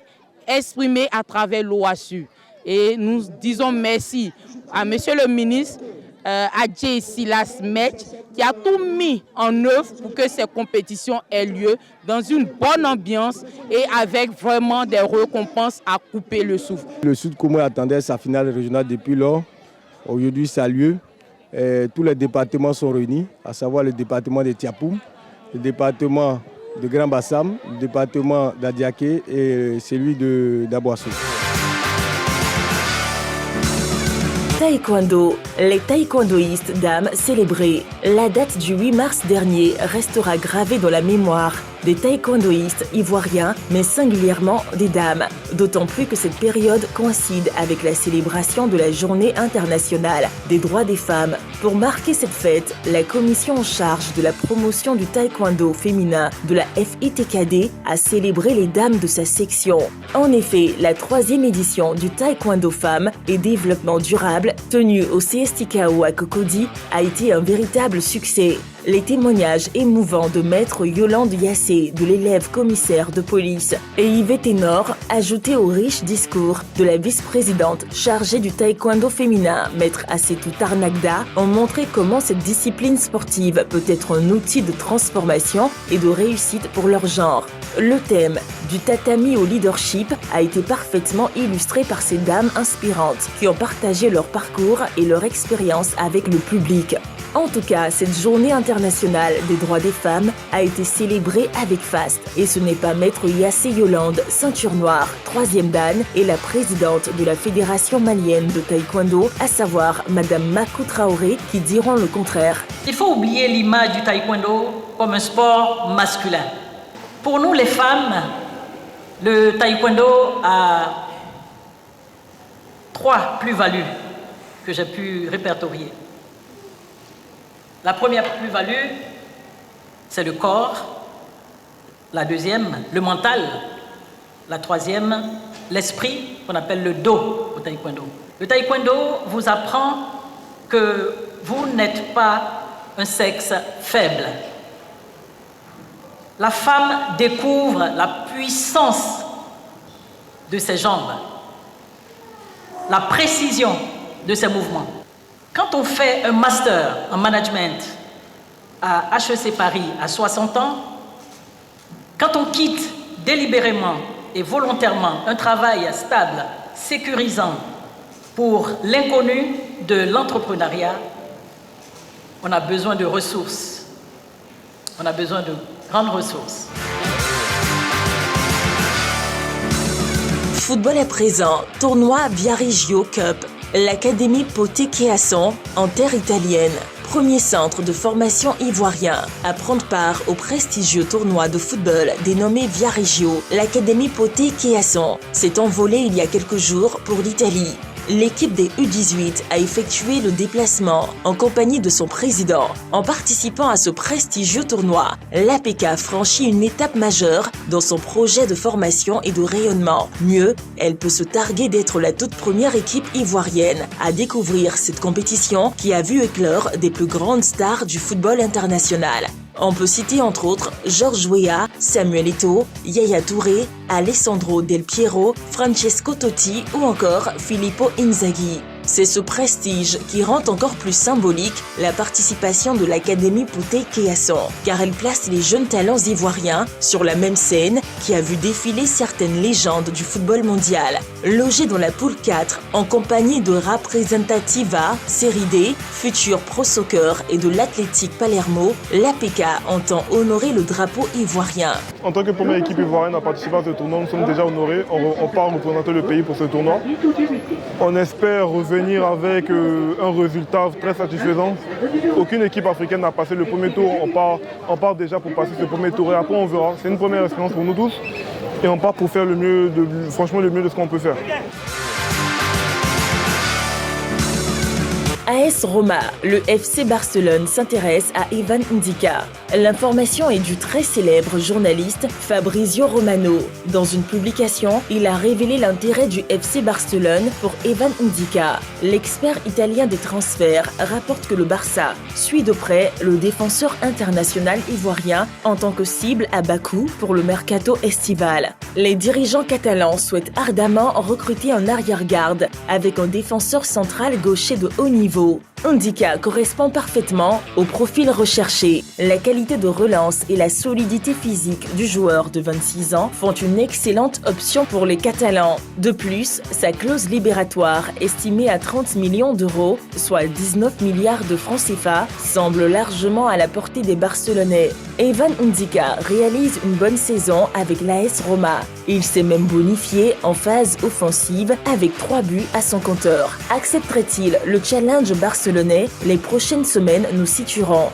exprimer à travers l'OASU. Et nous disons merci à Monsieur le ministre Adjei Silas Metch qui a tout mis en œuvre pour que ces compétitions aient lieu dans une bonne ambiance et avec vraiment des récompenses à couper le souffle. Le Sud Congo attendait sa finale régionale depuis lors. Aujourd'hui, ça a lieu. Tous les départements sont réunis, à savoir le département de Tiapoum, le département de Grand Bassam, le département d'Adiaké et celui d'Aboisseau. Taekwondo. Les taekwondoïstes dames célébrés. La date du 8 mars dernier restera gravée dans la mémoire des taekwondoïstes ivoiriens, mais singulièrement des dames. D'autant plus que cette période coïncide avec la célébration de la Journée internationale des droits des femmes. Pour marquer cette fête, la commission en charge de la promotion du taekwondo féminin de la FITKD a célébré les dames de sa section. En effet, la 3e édition du taekwondo femmes et développement durable, tenue au CSTKO à Cocody, a été un véritable succès. Les témoignages émouvants de maître Yolande Yassé, de l'élève commissaire de police, et Yvette Ténor, ajoutés au riche discours de la vice-présidente chargée du taekwondo féminin, maître Assetou Tarnagda, ont montré comment cette discipline sportive peut être un outil de transformation et de réussite pour leur genre. Le thème du tatami au leadership a été parfaitement illustré par ces dames inspirantes qui ont partagé leur parcours et leur expérience avec le public. En tout cas, cette journée internationale des droits des femmes a été célébrée avec faste. Et ce n'est pas maître Yassé Yolande, ceinture noire, 3e dan, et la présidente de la Fédération malienne de taekwondo, à savoir Madame Makou Traoré, qui diront le contraire. Il faut oublier l'image du taekwondo comme un sport masculin. Pour nous les femmes, le taekwondo a 3 plus-values que j'ai pu répertorier. La première plus-value, c'est le corps. La deuxième, le mental. La troisième, l'esprit, qu'on appelle le do au taekwondo. Le taekwondo vous apprend que vous n'êtes pas un sexe faible. La femme découvre la puissance de ses jambes, la précision de ses mouvements. Quand on fait un master en management à HEC Paris à 60 ans, quand on quitte délibérément et volontairement un travail stable, sécurisant pour l'inconnu de l'entrepreneuriat, on a besoin de ressources. On a besoin de grandes ressources. Football à présent, tournoi Viareggio Cup. L'Académie Poté Kéasson, en terre italienne, premier centre de formation ivoirien, à prendre part au prestigieux tournoi de football dénommé Viareggio. L'Académie Poté Kéasson s'est envolée il y a quelques jours pour l'Italie. L'équipe des U18 a effectué le déplacement en compagnie de son président. En participant à ce prestigieux tournoi, l'APK franchit une étape majeure dans son projet de formation et de rayonnement. Mieux, elle peut se targuer d'être la toute première équipe ivoirienne à découvrir cette compétition qui a vu éclore des plus grandes stars du football international. On peut citer entre autres Georges Weah, Samuel Eto'o, Yaya Touré, Alessandro Del Piero, Francesco Totti ou encore Filippo Inzaghi. C'est ce prestige qui rend encore plus symbolique la participation de l'Académie Poté Kéasson, car elle place les jeunes talents ivoiriens sur la même scène qui a vu défiler certaines légendes du football mondial. Logé dans la poule 4, en compagnie de Rappresentativa, Série D, Futur Pro Soccer et de l'Athletic Palermo, l'APK entend honorer le drapeau ivoirien. En tant que première équipe ivoirienne à participer à ce tournoi, nous sommes déjà honorés. On part représenter le pays pour ce tournoi. On espère revenir avec un résultat très satisfaisant. Aucune équipe africaine n'a passé le premier tour. On part déjà pour passer ce premier tour et après on verra. C'est une première expérience pour nous tous et on part pour faire le mieux franchement le mieux de ce qu'on peut faire. AS Roma, le FC Barcelone s'intéresse à Ivan Ndika. L'information est du très célèbre journaliste Fabrizio Romano. Dans une publication, il a révélé l'intérêt du FC Barcelone pour Ivan Ndika. L'expert italien des transferts rapporte que le Barça suit de près le défenseur international ivoirien en tant que cible à bas coût pour le mercato estival. Les dirigeants catalans souhaitent ardemment recruter un arrière-garde avec un défenseur central gaucher de haut niveau. Ndika correspond parfaitement au profil recherché. La qualité de relance et la solidité physique du joueur de 26 ans font une excellente option pour les Catalans. De plus, sa clause libératoire, estimée à 30 millions d'euros, soit 19 milliards de francs CFA, semble largement à la portée des Barcelonais. Ivan Ndika réalise une bonne saison avec l'AS Roma. Il s'est même bonifié en phase offensive avec 3 buts à son compteur. Accepterait-il le challenge barcelonais? Les prochaines semaines nous situeront.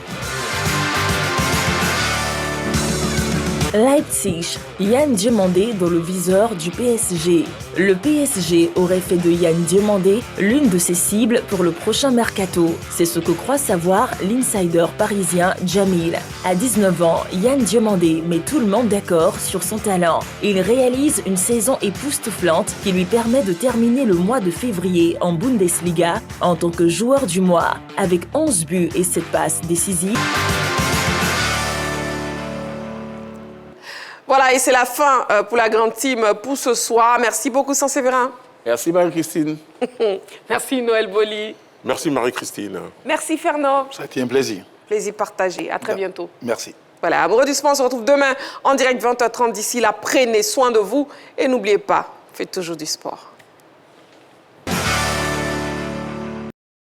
Leipzig, Yann Diomandé dans le viseur du PSG. Le PSG aurait fait de Yann Diomandé l'une de ses cibles pour le prochain mercato. C'est ce que croit savoir l'insider parisien Jamil. À 19 ans, Yann Diomandé met tout le monde d'accord sur son talent. Il réalise une saison époustouflante qui lui permet de terminer le mois de février en Bundesliga en tant que joueur du mois, avec 11 buts et 7 passes décisives. Voilà, et c'est la fin pour la grande team pour ce soir. Merci beaucoup, Saint-Séverin. Merci, Marie-Christine. Merci, Noël Boly. Merci, Marie-Christine. Merci, Fernand. Ça a été un plaisir. Plaisir partagé. À très bientôt. Merci. Voilà, Amoureux du sport, on se retrouve demain en direct 20h30. D'ici là, prenez soin de vous et n'oubliez pas, faites toujours du sport.